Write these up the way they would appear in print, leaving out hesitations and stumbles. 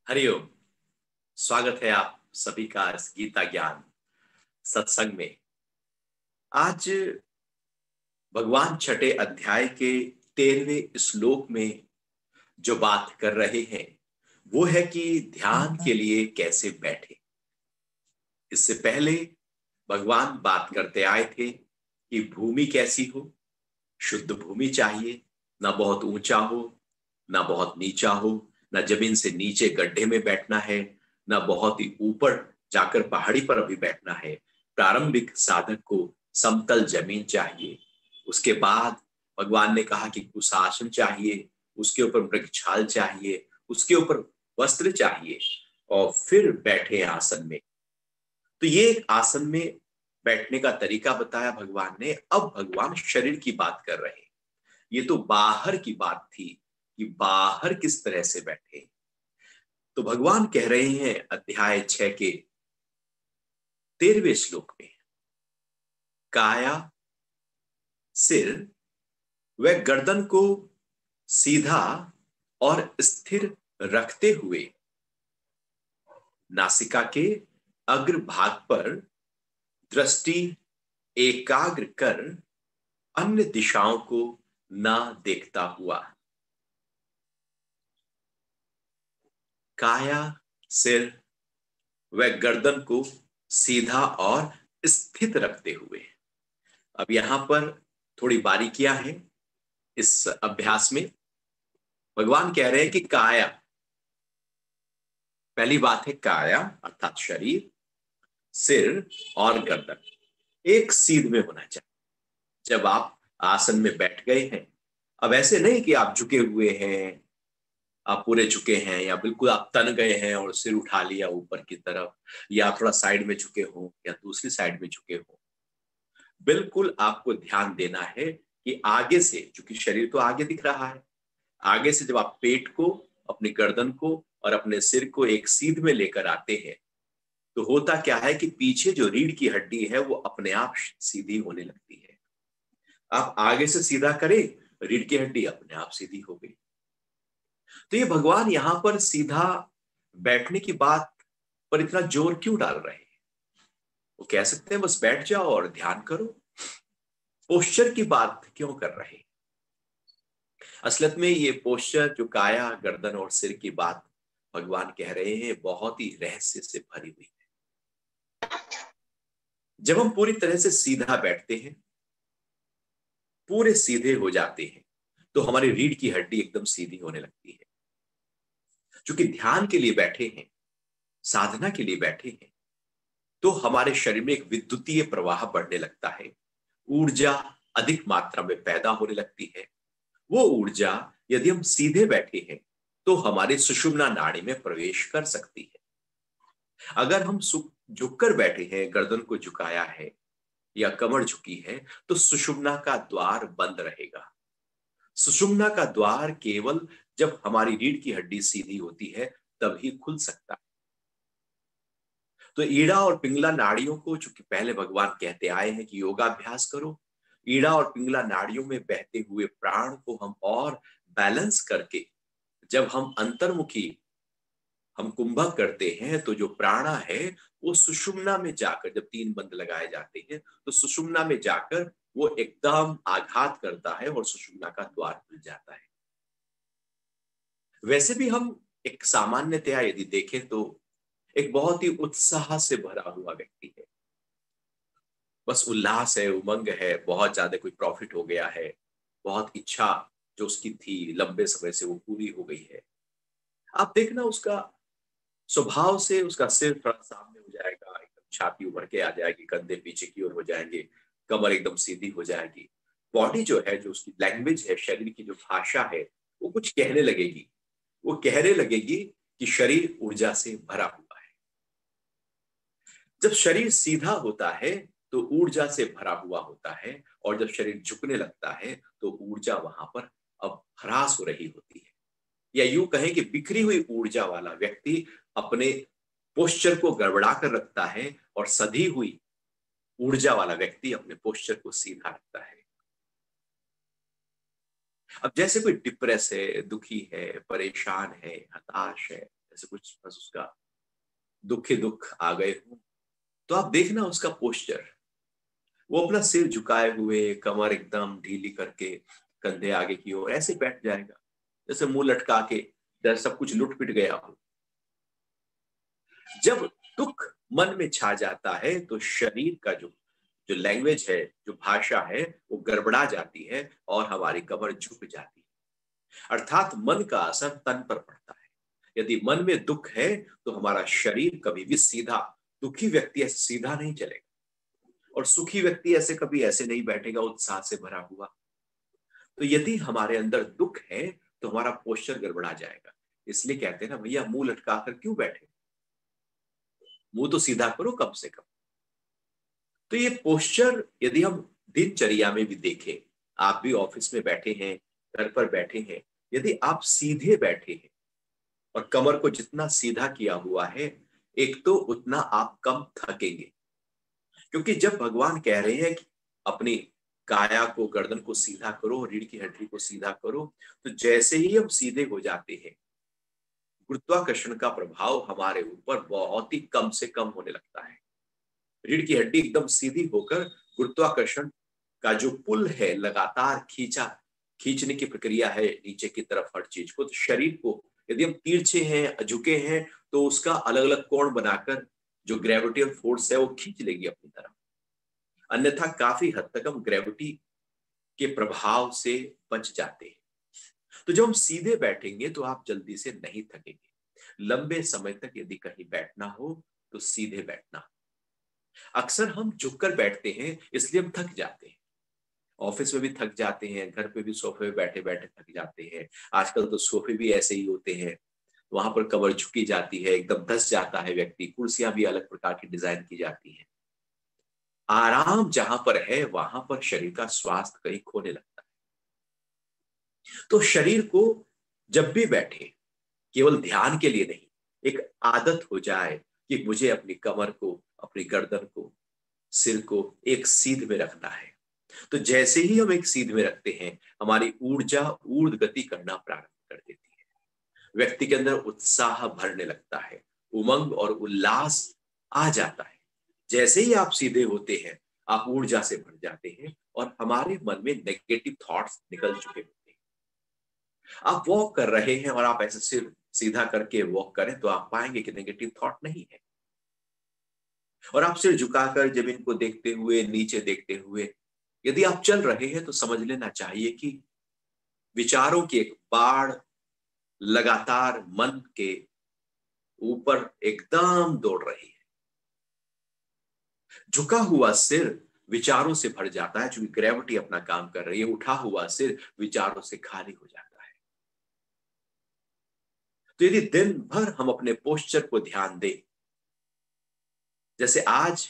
हरिओम। स्वागत है आप सभी का इस गीता ज्ञान सत्संग में। आज भगवान छठे अध्याय के 13वें श्लोक में जो बात कर रहे हैं वो है कि ध्यान के लिए कैसे बैठे। इससे पहले भगवान बात करते आए थे कि भूमि कैसी हो। शुद्ध भूमि चाहिए, ना बहुत ऊंचा हो ना बहुत नीचा हो, ना जमीन से नीचे गड्ढे में बैठना है, ना बहुत ही ऊपर जाकर पहाड़ी पर अभी बैठना है। प्रारंभिक साधक को समतल जमीन चाहिए। उसके बाद भगवान ने कहा कि कुशासन चाहिए, उसके ऊपर मृगछाल चाहिए, उसके ऊपर वस्त्र चाहिए और फिर बैठे आसन में। तो ये एक आसन में बैठने का तरीका बताया भगवान ने। अब भगवान शरीर की बात कर रहे हैं। ये तो बाहर की बात थी कि बाहर किस तरह से बैठे। तो भगवान कह रहे हैं अध्याय 6 के 13वें श्लोक में, काया सिर व गर्दन को सीधा और स्थिर रखते हुए नासिका के अग्र भाग पर दृष्टि एकाग्र कर अन्य दिशाओं को ना देखता हुआ। काया सिर व गर्दन को सीधा और स्थित रखते हुए। अब यहां पर थोड़ी बारीकियां हैं इस अभ्यास में। भगवान कह रहे हैं कि काया, पहली बात है काया अर्थात शरीर, सिर और गर्दन एक सीध में होना चाहिए। जब आप आसन में बैठ गए हैं, अब ऐसे नहीं कि आप झुके हुए हैं, आप पूरे झुके हैं, या बिल्कुल आप तन गए हैं और सिर उठा लिया ऊपर की तरफ, या थोड़ा साइड में झुके हो या दूसरी साइड में झुके हो। बिल्कुल आपको ध्यान देना है कि आगे से, क्योंकि शरीर तो आगे दिख रहा है, आगे से जब आप पेट को, अपनी गर्दन को और अपने सिर को एक सीध में लेकर आते हैं तो होता क्या है कि पीछे जो रीढ़ की हड्डी है वो अपने आप सीधी होने लगती है। आप आगे से सीधा करें, रीढ़ की हड्डी अपने आप सीधी हो गई। तो ये भगवान यहां पर सीधा बैठने की बात पर इतना जोर क्यों डाल रहे हैं? वो कह सकते हैं बस बैठ जाओ और ध्यान करो। पोस्चर की बात क्यों कर रहे हैं? असलियत में ये पोस्चर जो काया गर्दन और सिर की बात भगवान कह रहे हैं बहुत ही रहस्य से भरी हुई है। जब हम पूरी तरह से सीधा बैठते हैं, पूरे सीधे हो जाते हैं, तो हमारी रीढ़ की हड्डी एकदम सीधी होने लगती है। क्योंकि ध्यान के लिए बैठे हैं, साधना के लिए बैठे हैं, तो हमारे शरीर में एक विद्युतीय प्रवाह बढ़ने लगता है। ऊर्जा अधिक मात्रा में पैदा होने लगती है। वो ऊर्जा यदि हम सीधे बैठे हैं तो हमारी सुषुम्ना नाड़ी में प्रवेश कर सकती है। अगर हम झुककर बैठे हैं, गर्दन को झुकाया है या कमर झुकी है, तो सुषुम्ना का द्वार बंद रहेगा। सुषुम्ना का द्वार केवल जब हमारी रीढ़ की हड्डी सीधी होती है तभी खुल सकता है। तो ईड़ा और पिंगला नाड़ियों को, चूंकि पहले भगवान कहते आए हैं कि योगाभ्यास करो, ईड़ा और पिंगला नाड़ियों में बहते हुए प्राण को हम और बैलेंस करके, जब हम अंतर्मुखी, हम कुंभक करते हैं, तो जो प्राणा है वो सुषुम्ना में जाकर, जब तीन बंद लगाए जाते हैं तो सुषुम्ना में जाकर वो एकदम आघात करता है और सुषुम्ना का द्वार खुल जाता है। वैसे भी हम एक सामान्यतया यदि देखें तो एक बहुत ही उत्साह से भरा हुआ व्यक्ति है, बस उल्लास है, उमंग है, बहुत ज्यादा कोई प्रॉफिट हो गया है, बहुत इच्छा जो उसकी थी लंबे समय से वो पूरी हो गई है। आप देखना उसका स्वभाव से उसका सिर थोड़ा सामने हो जाएगा, एकदम छाती उभर के आ जाएगी, कंधे पीछे की ओर हो जाएंगे, कमर एकदम सीधी हो जाएगी। बॉडी जो है, जो उसकी लैंग्वेज है, शरीर की जो भाषा है, वो कुछ कहने लगेगी। वो कहने लगेगी कि शरीर ऊर्जा से भरा हुआ है। जब शरीर सीधा होता है तो ऊर्जा से भरा हुआ होता है, और जब शरीर झुकने लगता है तो ऊर्जा वहां पर अब ह्रास हो रही होती है। या यूं कहें कि बिखरी हुई ऊर्जा वाला व्यक्ति अपने पोस्चर को गड़बड़ा कर रखता है, और सधी हुई ऊर्जा वाला व्यक्ति अपने पोस्चर को सीधा रखता है। अब जैसे कोई डिप्रेस है, दुखी है, परेशान है, हताश है, ऐसे कुछ बस उसका दुख ही दुख आ गए हो, तो आप देखना उसका पोस्चर, वो अपना सिर झुकाए हुए, कमर एकदम ढीली करके, कंधे आगे की ओर ऐसे बैठ जाएगा जैसे मुंह लटका के, जैसे सब कुछ लुट पिट गया हो। जब दुख मन में छा जाता है तो शरीर का जो जो लैंग्वेज है, जो भाषा है, वो गड़बड़ा जाती है और हमारी कमर झुक जाती है। अर्थात मन का असर तन पर पड़ता है। यदि मन में दुख है तो हमारा शरीर कभी भी सीधा, दुखी व्यक्ति ऐसे सीधा नहीं चलेगा, और सुखी व्यक्ति ऐसे कभी ऐसे नहीं बैठेगा उत्साह से भरा हुआ। तो यदि हमारे अंदर दुख है तो हमारा पोस्चर गड़बड़ा जाएगा। इसलिए कहते हैं ना भैया, मुंह लटका कर क्यों बैठे, मुंह तो सीधा करो कम से कम। तो ये पोस्चर यदि हम दिनचर्या में भी देखें, आप भी ऑफिस में बैठे हैं, घर पर बैठे हैं, यदि आप सीधे बैठे हैं और कमर को जितना सीधा किया हुआ है, एक तो उतना आप कम थकेंगे। क्योंकि जब भगवान कह रहे हैं कि अपनी काया को, गर्दन को सीधा करो, रीढ़ की हड्डी को सीधा करो, तो जैसे ही हम सीधे हो जाते हैं, गुरुत्वाकर्षण का प्रभाव हमारे ऊपर बहुत ही कम से कम होने लगता है। रीढ़ की हड्डी एकदम सीधी होकर गुरुत्वाकर्षण का जो पुल है, लगातार खींचने की प्रक्रिया है नीचे की तरफ हर चीज को, तो शरीर को यदि हम तिरछे हैं, झुके हैं, तो उसका अलग अलग कोण बनाकर जो ग्रेविटेशन फोर्स है वो खींच लेगी अपनी तरफ। अन्यथा काफी हद तक हम ग्रेविटी के प्रभाव से बच जाते हैं। तो जब हम सीधे बैठेंगे तो आप जल्दी से नहीं थकेंगे। लंबे समय तक यदि कहीं बैठना हो तो सीधे बैठना। अक्सर हम झुककर बैठते हैं इसलिए हम थक जाते हैं। ऑफिस में भी थक जाते हैं, घर पे भी सोफे पे बैठे बैठे थक जाते हैं। आजकल तो सोफे भी ऐसे ही होते हैं, वहां पर कमर झुकी जाती है, एकदम धस जाता है व्यक्ति। कुर्सियां भी अलग प्रकार की डिजाइन की जाती हैं। आराम जहां पर है वहां पर शरीर का स्वास्थ्य कहीं खोने लगता है। तो शरीर को जब भी बैठे, केवल ध्यान के लिए नहीं, एक आदत हो जाए कि मुझे अपनी कमर को, अपनी गर्दन को, सिर को एक सीध में रखना है। तो जैसे ही हम एक सीध में रखते हैं, हमारी ऊर्जा ऊर्ध्व गति करना प्रारंभ कर देती है। व्यक्ति के अंदर उत्साह भरने लगता है, उमंग और उल्लास आ जाता है। जैसे ही आप सीधे होते हैं, आप ऊर्जा से भर जाते हैं और हमारे मन में नेगेटिव थॉट्स निकल चुके होते हैं। आप वॉक कर रहे हैं और आप ऐसे सिर सीधा करके वॉक करें तो आप पाएंगे कि नेगेटिव थॉट नहीं है। और आप सिर झुकाकर जमीन को देखते हुए, नीचे देखते हुए यदि आप चल रहे हैं तो समझ लेना चाहिए कि विचारों की एक बाढ़ लगातार मन के ऊपर एकदम दौड़ रही है। झुका हुआ सिर विचारों से भर जाता है, क्योंकि ग्रेविटी अपना काम कर रही है। उठा हुआ सिर विचारों से खाली हो जाता है। तो यदि दिन भर हम अपने पोस्चर को ध्यान दें, जैसे आज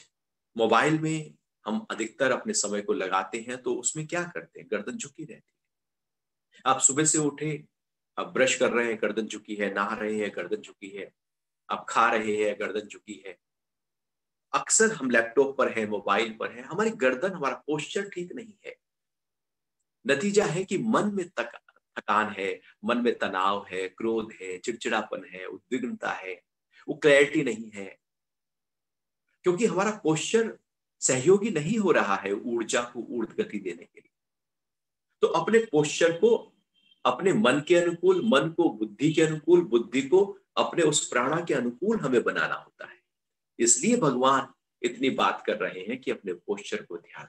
मोबाइल में हम अधिकतर अपने समय को लगाते हैं, तो उसमें क्या करते हैं, गर्दन झुकी रहती है। आप सुबह से उठे, आप ब्रश कर रहे हैं, गर्दन झुकी है, नहा रहे हैं, गर्दन झुकी है, आप खा रहे हैं, गर्दन झुकी है। अक्सर हम लैपटॉप पर हैं, मोबाइल पर हैं, हमारी गर्दन, हमारा पोस्चर ठीक नहीं है। नतीजा है कि मन में थकान है, मन में तनाव है, क्रोध है, चिड़चिड़ापन है, उद्विग्नता है, वो क्लैरिटी नहीं है, क्योंकि हमारा पोस्चर सहयोगी नहीं हो रहा है ऊर्जा को ऊर्ध्व गति देने के लिए। तो अपने पोस्चर को अपने मन के अनुकूल, मन को बुद्धि के अनुकूल, बुद्धि को अपने उस प्राणा के अनुकूल हमें बनाना होता है। इसलिए भगवान इतनी बात कर रहे हैं कि अपने पोस्चर को ध्यान।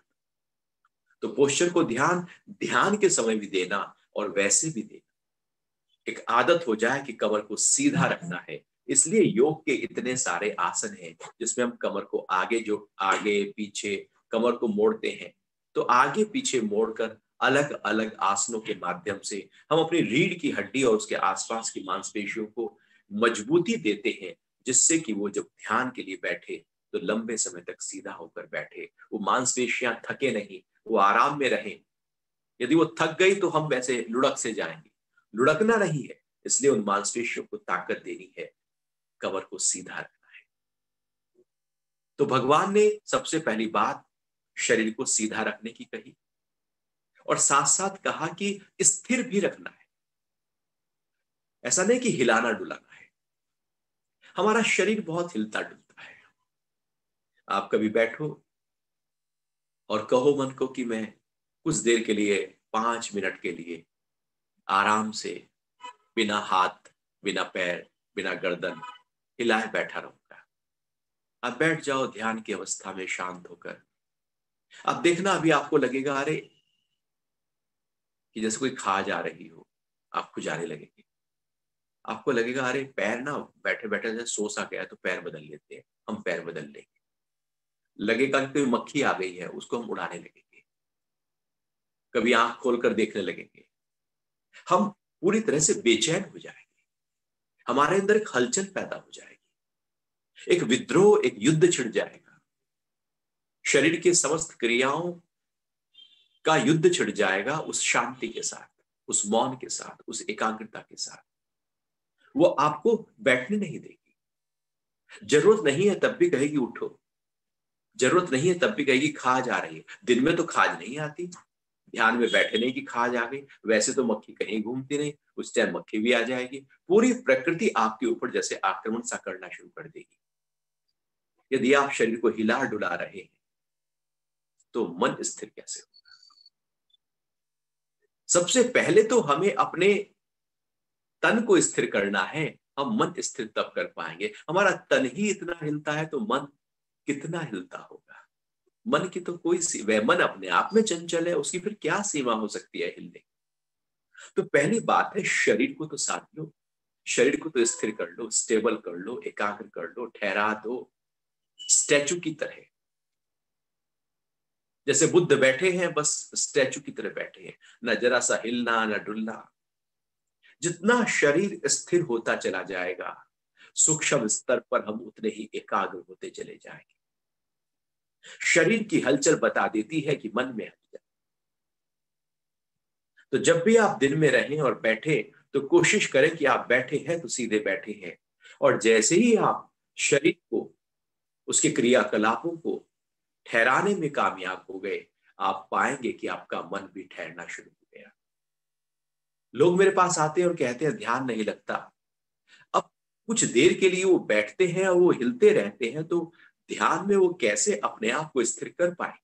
तो पोस्चर को ध्यान ध्यान के समय भी देना और वैसे भी देना। एक आदत हो जाए कि कमर को सीधा रखना है। इसलिए योग के इतने सारे आसन हैं जिसमें हम कमर को आगे पीछे कमर को मोड़ते हैं। तो आगे पीछे मोड़कर अलग अलग आसनों के माध्यम से हम अपनी रीढ़ की हड्डी और उसके आसपास की मांसपेशियों को मजबूती देते हैं, जिससे कि वो जब ध्यान के लिए बैठे तो लंबे समय तक सीधा होकर बैठे, वो मांसपेशियां थके नहीं, वो आराम में रहे। यदि वो थक गई तो हम वैसे लुढ़क से जाएंगे, लुढ़कना नहीं है। इसलिए उन मांसपेशियों को ताकत देनी है, कमर को सीधा रखना है। तो भगवान ने सबसे पहली बात शरीर को सीधा रखने की कही, और साथ साथ कहा कि स्थिर भी रखना है। ऐसा नहीं कि हिलाना डुलाना है, हमारा शरीर बहुत हिलता डुलता है। आप कभी बैठो और कहो मन को कि मैं कुछ देर के लिए, 5 मिनट के लिए आराम से बिना हाथ, बिना पैर, बिना गर्दन हिलाए बैठा रहूंगा। आप बैठ जाओ ध्यान की अवस्था में शांत होकर। अब देखना अभी आपको लगेगा अरे कि जैसे कोई खा जा रही हो, आप खुजाने लगेंगे। आपको लगेगा अरे पैर ना बैठे बैठे जैसे सो सा गया है तो पैर बदल लेते हैं, हम पैर बदल लेंगे। लगेगा कि कोई मक्खी आ गई है, उसको हम उड़ाने लगेंगे। कभी आंख खोलकर देखने लगेंगे। हम पूरी तरह से बेचैन हो जाएंगे। हमारे अंदर एक हलचल पैदा हो जाएगी, एक विद्रोह, एक युद्ध छिड़ जाएगा। शरीर की समस्त क्रियाओं का युद्ध छिड़ जाएगा उस शांति के साथ, उस मौन के साथ, उस एकाग्रता के साथ। वो आपको बैठने नहीं देगी। जरूरत नहीं है तब भी कहेगी उठो, जरूरत नहीं है तब भी कहेगी खाज आ रही है। दिन में तो खाज नहीं आती, ध्यान में बैठे नहीं कि खाज आ गई। वैसे तो मक्खी कहीं घूमती नहीं, उस टाइम मक्खी भी आ जाएगी। पूरी प्रकृति आपके ऊपर जैसे आक्रमण सा करना शुरू कर देगी। यदि आप शरीर को हिला डुला रहे हैं तो मन स्थिर कैसे होगा? सबसे पहले तो हमें अपने तन को स्थिर करना है। हम मन स्थिर तब कर पाएंगे। हमारा तन ही इतना हिलता है तो मन कितना हिलता होगा? मन की तो कोई वह मन अपने आप में चंचल है, उसकी फिर क्या सीमा हो सकती है हिलने? तो पहली बात है शरीर को तो साथ लो, शरीर को तो स्थिर कर लो, स्टेबल कर लो, एकाग्र कर लो, ठहरा दो स्टैचू की तरह। जैसे बुद्ध बैठे हैं, बस स्टैचू की तरह बैठे हैं, न जरा सा हिलना न डुलना। जितना शरीर स्थिर होता चला जाएगा, सूक्ष्म स्तर पर हम उतने ही एकाग्र होते चले जाएंगे। शरीर की हलचल बता देती है कि मन में हलचल। तो जब भी आप दिन में रहें और बैठे तो कोशिश करें कि आप बैठे हैं तो सीधे बैठे हैं, और जैसे ही आप शरीर को, उसके क्रियाकलापों को ठहराने में कामयाब हो गए, आप पाएंगे कि आपका मन भी ठहरना शुरू हो गया। लोग मेरे पास आते हैं और कहते हैं ध्यान नहीं लगता। अब कुछ देर के लिए वो बैठते हैं और वो हिलते रहते हैं, तो ध्यान में वो कैसे अपने आप को स्थिर कर पाए?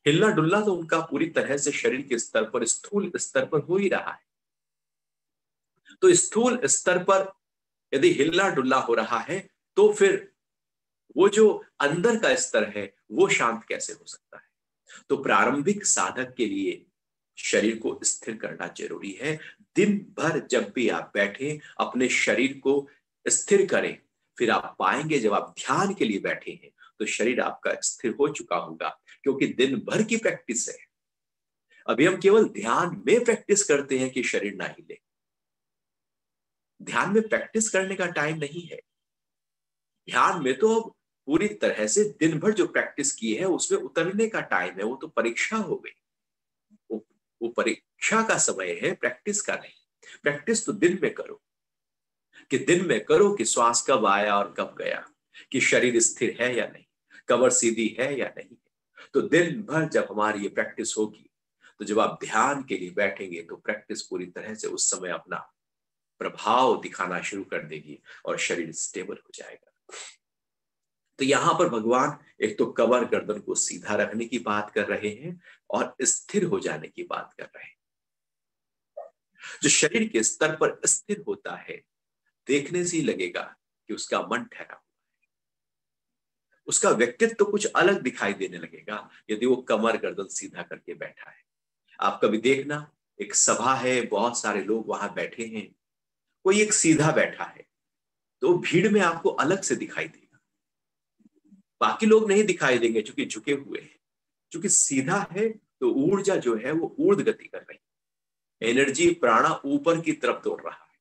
हिलना डुलना तो उनका पूरी तरह से शरीर के स्तर पर, स्थूल स्तर पर हो ही रहा है। तो स्थूल स्तर पर यदि हिलना डुलना हो रहा है तो फिर वो जो अंदर का स्तर है वो शांत कैसे हो सकता है? तो प्रारंभिक साधक के लिए शरीर को स्थिर करना जरूरी है। दिन भर जब भी आप बैठे अपने शरीर को स्थिर करें। फिर आप पाएंगे जब आप ध्यान के लिए बैठे हैं तो शरीर आपका स्थिर हो चुका होगा, क्योंकि दिन भर की प्रैक्टिस है। अभी हम केवल ध्यान में प्रैक्टिस करते हैं कि शरीर ना हिले। ध्यान में प्रैक्टिस करने का टाइम नहीं है। ध्यान में तो अब पूरी तरह से दिन भर जो प्रैक्टिस की है उसमें उतरने का टाइम है। वो तो परीक्षा हो गई, वो परीक्षा का समय है, प्रैक्टिस का नहीं। प्रैक्टिस तो दिन में करो, कि दिन में करो कि श्वास कब आया और कब गया, कि शरीर स्थिर है या नहीं, कमर सीधी है या नहीं। तो दिन भर जब हमारी ये प्रैक्टिस होगी तो जब आप ध्यान के लिए बैठेंगे तो प्रैक्टिस पूरी तरह से उस समय अपना प्रभाव दिखाना शुरू कर देगी और शरीर स्टेबल हो जाएगा। तो यहां पर भगवान एक तो कमर गर्दन को सीधा रखने की बात कर रहे हैं और स्थिर हो जाने की बात कर रहे हैं। जो शरीर के स्तर पर स्थिर होता है, देखने से ही लगेगा कि उसका मन ठहरा हुआ है, उसका व्यक्तित्व तो कुछ अलग दिखाई देने लगेगा यदि वो कमर गर्दन सीधा करके बैठा है। आप कभी देखना, एक सभा है, बहुत सारे लोग वहां बैठे हैं, कोई एक सीधा बैठा है तो भीड़ में आपको अलग से दिखाई देगा। बाकी लोग नहीं दिखाई देंगे क्योंकि झुके हुए हैं। क्योंकि सीधा है तो ऊर्जा जो है वो ऊर्ध्व गति कर रही है, एनर्जी प्राणा ऊपर की तरफ दौड़ रहा है।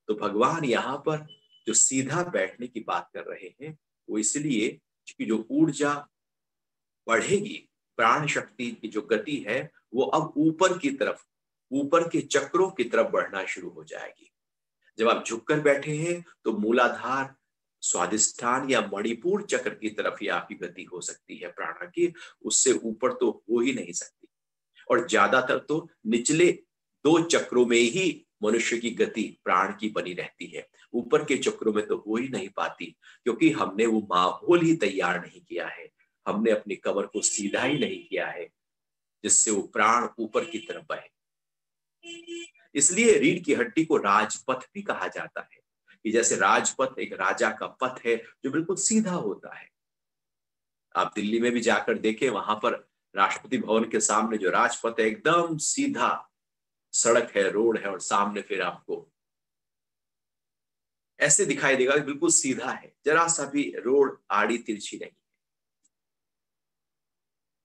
तो भगवान यहाँ पर जो सीधा बैठने की बात कर रहे हैं वो इसलिए क्योंकि जो ऊर्जा बढ़ेगी, प्राण शक्ति की जो गति है वो अब ऊपर की तरफ, ऊपर के चक्रों की तरफ बढ़ना शुरू हो जाएगी। जब आप झुककर बैठे हैं तो मूलाधार, स्वादिष्ठान या मणिपुर चक्र की तरफ ही आपकी गति हो सकती है प्राणा की, उससे ऊपर तो हो ही नहीं सकती। और ज्यादातर तो निचले 2 चक्रों में ही मनुष्य की गति प्राण की बनी रहती है। ऊपर के चक्रों में तो हो ही नहीं पाती, क्योंकि हमने वो माहौल ही तैयार नहीं किया है, हमने अपनी कमर को सीधा ही नहीं किया है जिससे वो प्राण ऊपर की तरफ बहे। इसलिए रीढ़ की हड्डी को राजपथ भी कहा जाता है, कि जैसे राजपथ एक राजा का पथ है जो बिल्कुल सीधा होता है। आप दिल्ली में भी जाकर देखें, वहां पर राष्ट्रपति भवन के सामने जो राजपथ है एकदम सीधा सड़क है, रोड है, और सामने फिर आपको ऐसे दिखाई देगा कि बिल्कुल सीधा है, जरा सा भी रोड आड़ी तिरछी नहीं।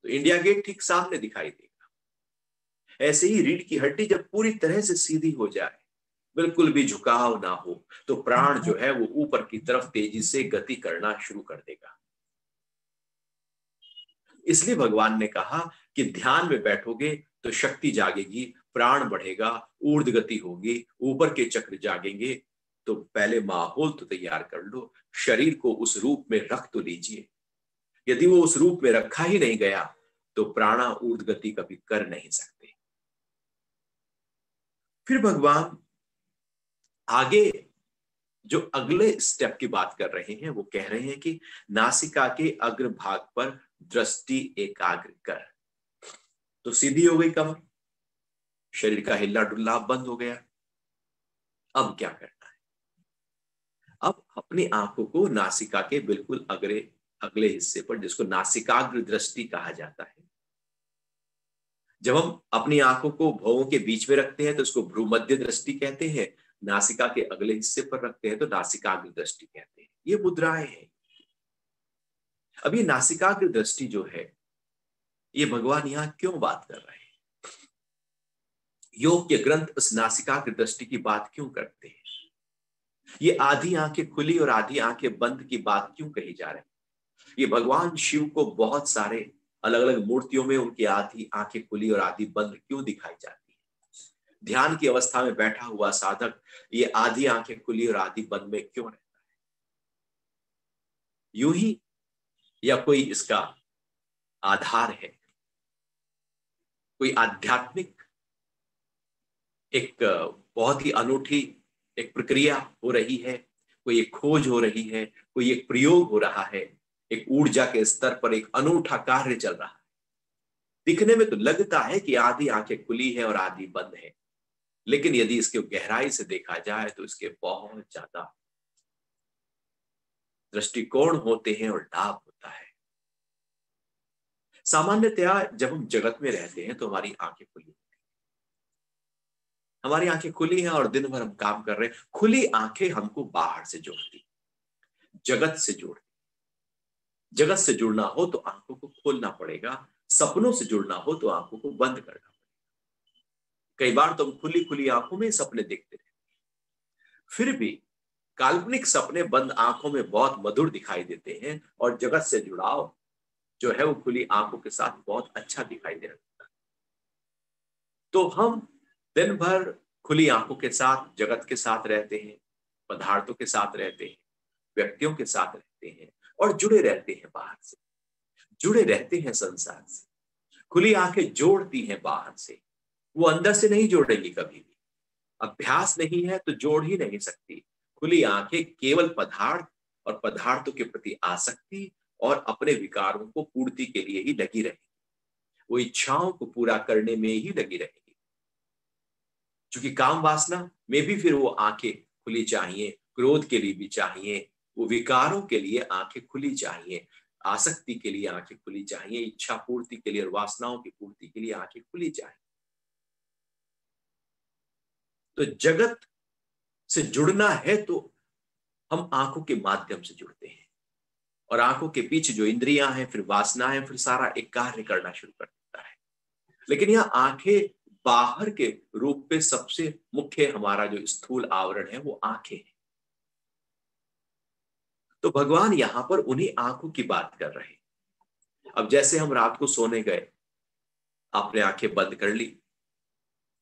तो इंडिया गेट ठीक सामने दिखाई देगा। ऐसे ही रीढ़ की हड्डी जब पूरी तरह से सीधी हो जाए, बिल्कुल भी झुकाव ना हो, तो प्राण जो है वो ऊपर की तरफ तेजी से गति करना शुरू कर देगा। इसलिए भगवान ने कहा कि ध्यान में बैठोगे तो शक्ति जागेगी, प्राण बढ़ेगा, ऊर्ध्व गति होगी, ऊपर के चक्र जागेंगे। तो पहले माहौल तो तैयार कर लो, शरीर को उस रूप में रख तो लीजिए। यदि वो उस रूप में रखा ही नहीं गया तो प्राणा ऊर्ध्व गति कभी कर नहीं सकते। फिर भगवान आगे जो अगले स्टेप की बात कर रहे हैं वो कह रहे हैं कि नासिका के अग्रभाग पर दृष्टि एकाग्र कर। तो सीधी हो गई कमर, शरीर का हिलना डुलना बंद हो गया। अब क्या करना है? अब अपनी आंखों को नासिका के बिल्कुल अगले हिस्से पर, जिसको नासिकाग्र दृष्टि कहा जाता है। जब हम अपनी आंखों को भौहों के बीच में रखते हैं तो उसको भ्रूमध्य दृष्टि कहते हैं, नासिका के अगले हिस्से पर रखते हैं तो नासिकाग्र दृष्टि कहते हैं। ये मुद्राएं हैं। अब ये नासिकाग्र दृष्टि जो है, ये भगवान यहां क्यों बात कर रहे हैं? योग के ग्रंथ इस नासिकाग्र दृष्टि की बात क्यों करते हैं? ये आधी आंखें खुली और आधी आंखें बंद की बात क्यों कही जा रही है? ये भगवान शिव को बहुत सारे अलग अलग मूर्तियों में उनकी आधी आंखें खुली और आधी बंद क्यों दिखाई जाती है? ध्यान की अवस्था में बैठा हुआ साधक ये आधी आंखें खुली और आधी बंद में क्यों रहता है? यूं ही या कोई इसका आधार है? कोई आध्यात्मिक एक बहुत ही अनूठी एक प्रक्रिया हो रही है, कोई एक खोज हो रही है, कोई एक प्रयोग हो रहा है, एक ऊर्जा के स्तर पर एक अनूठा कार्य चल रहा है। दिखने में तो लगता है कि आधी आंखें खुली है और आधी बंद है, लेकिन यदि इसके गहराई से देखा जाए तो इसके बहुत ज्यादा दृष्टिकोण होते हैं और लाभ होता है। सामान्यतया जब हम जगत में रहते हैं तो हमारी आंखें खुली, हमारी आंखें खुली हैं और दिन भर हम काम कर रहे हैं। खुली आंखें हमको बाहर से जोड़ती, जगत से जोड़ती। जगत से जुड़ना हो तो आंखों को खोलना पड़ेगा, सपनों से जुड़ना हो तो आंखों को बंद करना पड़ेगा। कई बार तो हम खुली खुली आंखों में सपने देखते रहते, फिर भी काल्पनिक सपने बंद आंखों में बहुत मधुर दिखाई देते हैं, और जगत से जुड़ाव जो है वो खुली आंखों के साथ बहुत अच्छा दिखाई दे रहा है। तो हम दिन भर खुली आंखों के साथ जगत के साथ रहते हैं, पदार्थों के साथ रहते हैं, व्यक्तियों के साथ रहते हैं, और जुड़े रहते हैं, बाहर से जुड़े रहते हैं संसार से। खुली आंखें जोड़ती हैं बाहर से, वो अंदर से नहीं जोड़ेंगी कभी भी। अभ्यास नहीं है तो जोड़ ही नहीं सकती। खुली आंखें केवल पदार्थ और पदार्थों के प्रति आसक्ति और अपने विकारों को पूर्ति के लिए ही लगी रहेगी, वो इच्छाओं को पूरा करने में ही लगी रहेगी। क्योंकि काम वासना में भी फिर वो आंखें खुली चाहिए, क्रोध के लिए भी चाहिए, वो विकारों के लिए आंखें खुली चाहिए, आसक्ति के लिए आंखें खुली चाहिए, इच्छा पूर्ति के लिए और वासनाओं की पूर्ति के लिए आंखें खुली चाहिए। तो जगत से जुड़ना है तो हम आंखों के माध्यम से जुड़ते हैं, और आंखों के पीछे जो इंद्रियां हैं, फिर वासना है, फिर सारा एक कार्य करना शुरू कर देता है। लेकिन यह आंखें बाहर के रूप में सबसे मुख्य हमारा जो स्थूल आवरण है वो आंखें हैं। तो भगवान यहां पर उन्हीं आंखों की बात कर रहे हैं। अब जैसे हम रात को सोने गए, आपने आंखें बंद कर ली,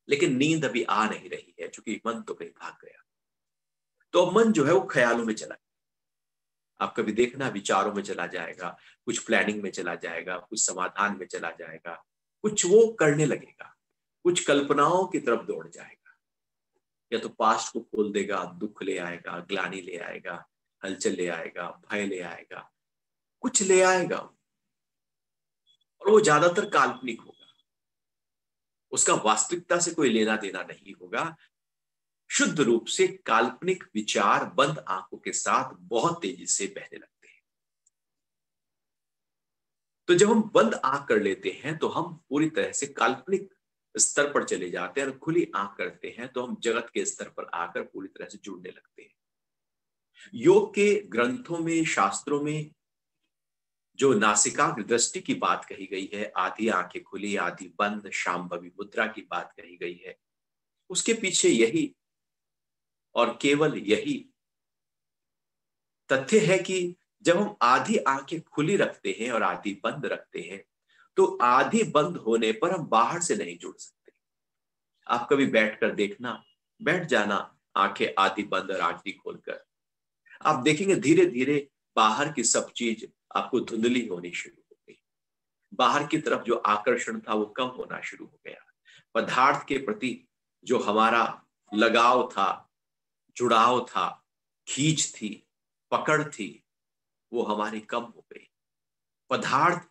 लेकिन नींद अभी आ नहीं रही है क्योंकि मन तो कहीं भाग गया। तो अब मन जो है वो ख्यालों में चला, आप कभी देखना विचारों में चला जाएगा, कुछ प्लानिंग में चला जाएगा, कुछ समाधान में चला जाएगा, कुछ वो करने लगेगा, कुछ कल्पनाओं की तरफ दौड़ जाएगा। या तो पास्ट को खोल देगा, दुख ले आएगा, ग्लानि ले आएगा, हलचल ले आएगा, भय ले आएगा, कुछ ले आएगा, और वो ज्यादातर काल्पनिक होगा। उसका वास्तविकता से कोई लेना देना नहीं होगा। शुद्ध रूप से काल्पनिक विचार बंद आंखों के साथ बहुत तेजी से बहने लगते हैं। तो जब हम बंद आंख कर लेते हैं तो हम पूरी तरह से काल्पनिक स्तर पर चले जाते हैं, और खुली आंख करते हैं तो हम जगत के स्तर पर आकर पूरी तरह से जुड़ने लगते हैं। योग के ग्रंथों में, शास्त्रों में जो नासिकाग्र दृष्टि की बात कही गई है, आधी आंखें खुली आधी बंद, शांभवी मुद्रा की बात कही गई है, उसके पीछे यही और केवल यही तथ्य है कि जब हम आधी आंखें खुली रखते हैं और आधी बंद रखते हैं, तो आधी बंद होने पर हम बाहर से नहीं जुड़ सकते। आप कभी बैठकर देखना, बैठ जाना आंखें आधी बंद और आधी खोलकर, आप देखेंगे धीरे धीरे बाहर की सब चीज आपको धुंधली होनी शुरू हो गई। बाहर की तरफ जो आकर्षण था वो कम होना शुरू हो गया। पदार्थ के प्रति जो हमारा लगाव था, जुड़ाव था, खींच थी, पकड़ थी, वो हमारी कम हो गई। पदार्थ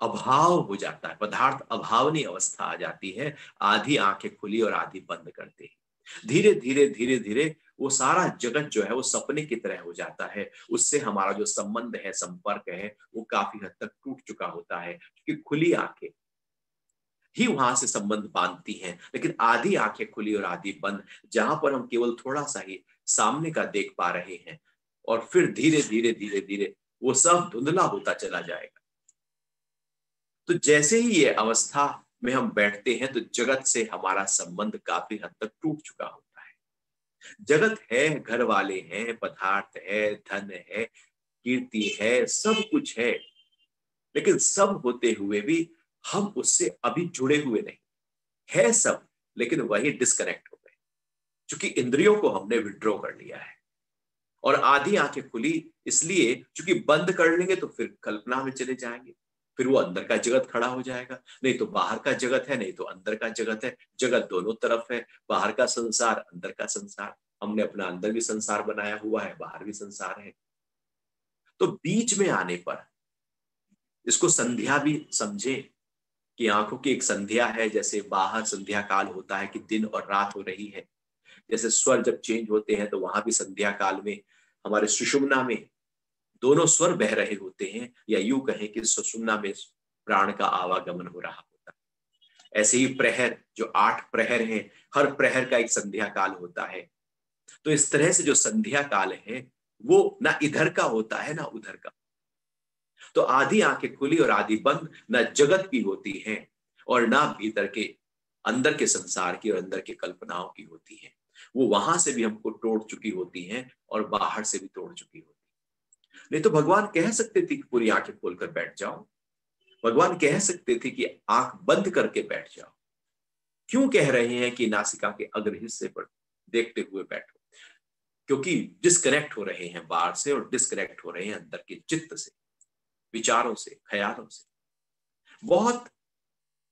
अभाव हो जाता है, पदार्थ अभावनी अवस्था आ जाती है। आधी आंखें खुली और आधी बंद करते हैं। धीरे धीरे धीरे धीरे वो सारा जगत जो है वो सपने की तरह हो जाता है। उससे हमारा जो संबंध है, संपर्क है, वो काफी हद तक टूट चुका होता है, क्योंकि खुली आंखें ही वहां से संबंध बांधती हैं। लेकिन आधी आंखें खुली और आधी बंद, जहां पर हम केवल थोड़ा सा ही सामने का देख पा रहे हैं, और फिर धीरे धीरे धीरे धीरे वो सब धुंधला होता चला जाएगा। तो जैसे ही ये अवस्था में हम बैठते हैं तो जगत से हमारा संबंध काफी हद तक टूट चुका होता है। जगत है, घर वाले हैं, पदार्थ है, धन है, कीर्ति है, सब कुछ है, लेकिन सब होते हुए भी हम उससे अभी जुड़े हुए नहीं। है सब, लेकिन वही डिस्कनेक्ट हो गए, क्योंकि इंद्रियों को हमने विड्रॉ कर लिया है। और आधी आंखें खुली इसलिए क्योंकि बंद कर लेंगे तो फिर कल्पना में चले जाएंगे, फिर वो अंदर का जगत खड़ा हो जाएगा। नहीं तो बाहर का जगत है, नहीं तो अंदर का जगत है। जगत दोनों तरफ है, बाहर का संसार, अंदर का संसार। हमने अपना अंदर भी संसार बनाया हुआ है, बाहर भी संसार है। तो बीच में आने पर इसको संध्या भी समझे कि आंखों की एक संध्या है। जैसे बाहर संध्या काल होता है कि दिन और रात हो रही है, जैसे स्वर जब चेंज होते हैं तो वहां भी संध्या काल में हमारे सुषुम्ना में दोनों स्वर बह रहे होते हैं, या यूं कहें कि सुषुम्ना में प्राण का आवागमन हो रहा होता है। ऐसे ही प्रहर, जो 8 प्रहर हैं, हर प्रहर का एक संध्या काल होता है। तो इस तरह से जो संध्या काल है वो ना इधर का होता है ना उधर का। तो आधी आंखें खुली और आधी बंद ना जगत की होती है, और ना भीतर के अंदर के संसार की और अंदर की कल्पनाओं की होती है। वो वहां से भी हमको तोड़ चुकी होती हैं और बाहर से भी तोड़ चुकी होती है। नहीं तो भगवान कह सकते थे कि पूरी आंखें खोलकर बैठ जाओ, भगवान कह सकते थे कि आंख बंद करके बैठ जाओ। क्यों कह रहे हैं कि नासिका के अग्र हिस्से पर देखते हुए बैठो? क्योंकि डिस्कनेक्ट हो रहे हैं बाहर से और डिस्कनेक्ट हो रहे हैं अंदर के चित्त से, विचारों से, ख्यालों से। बहुत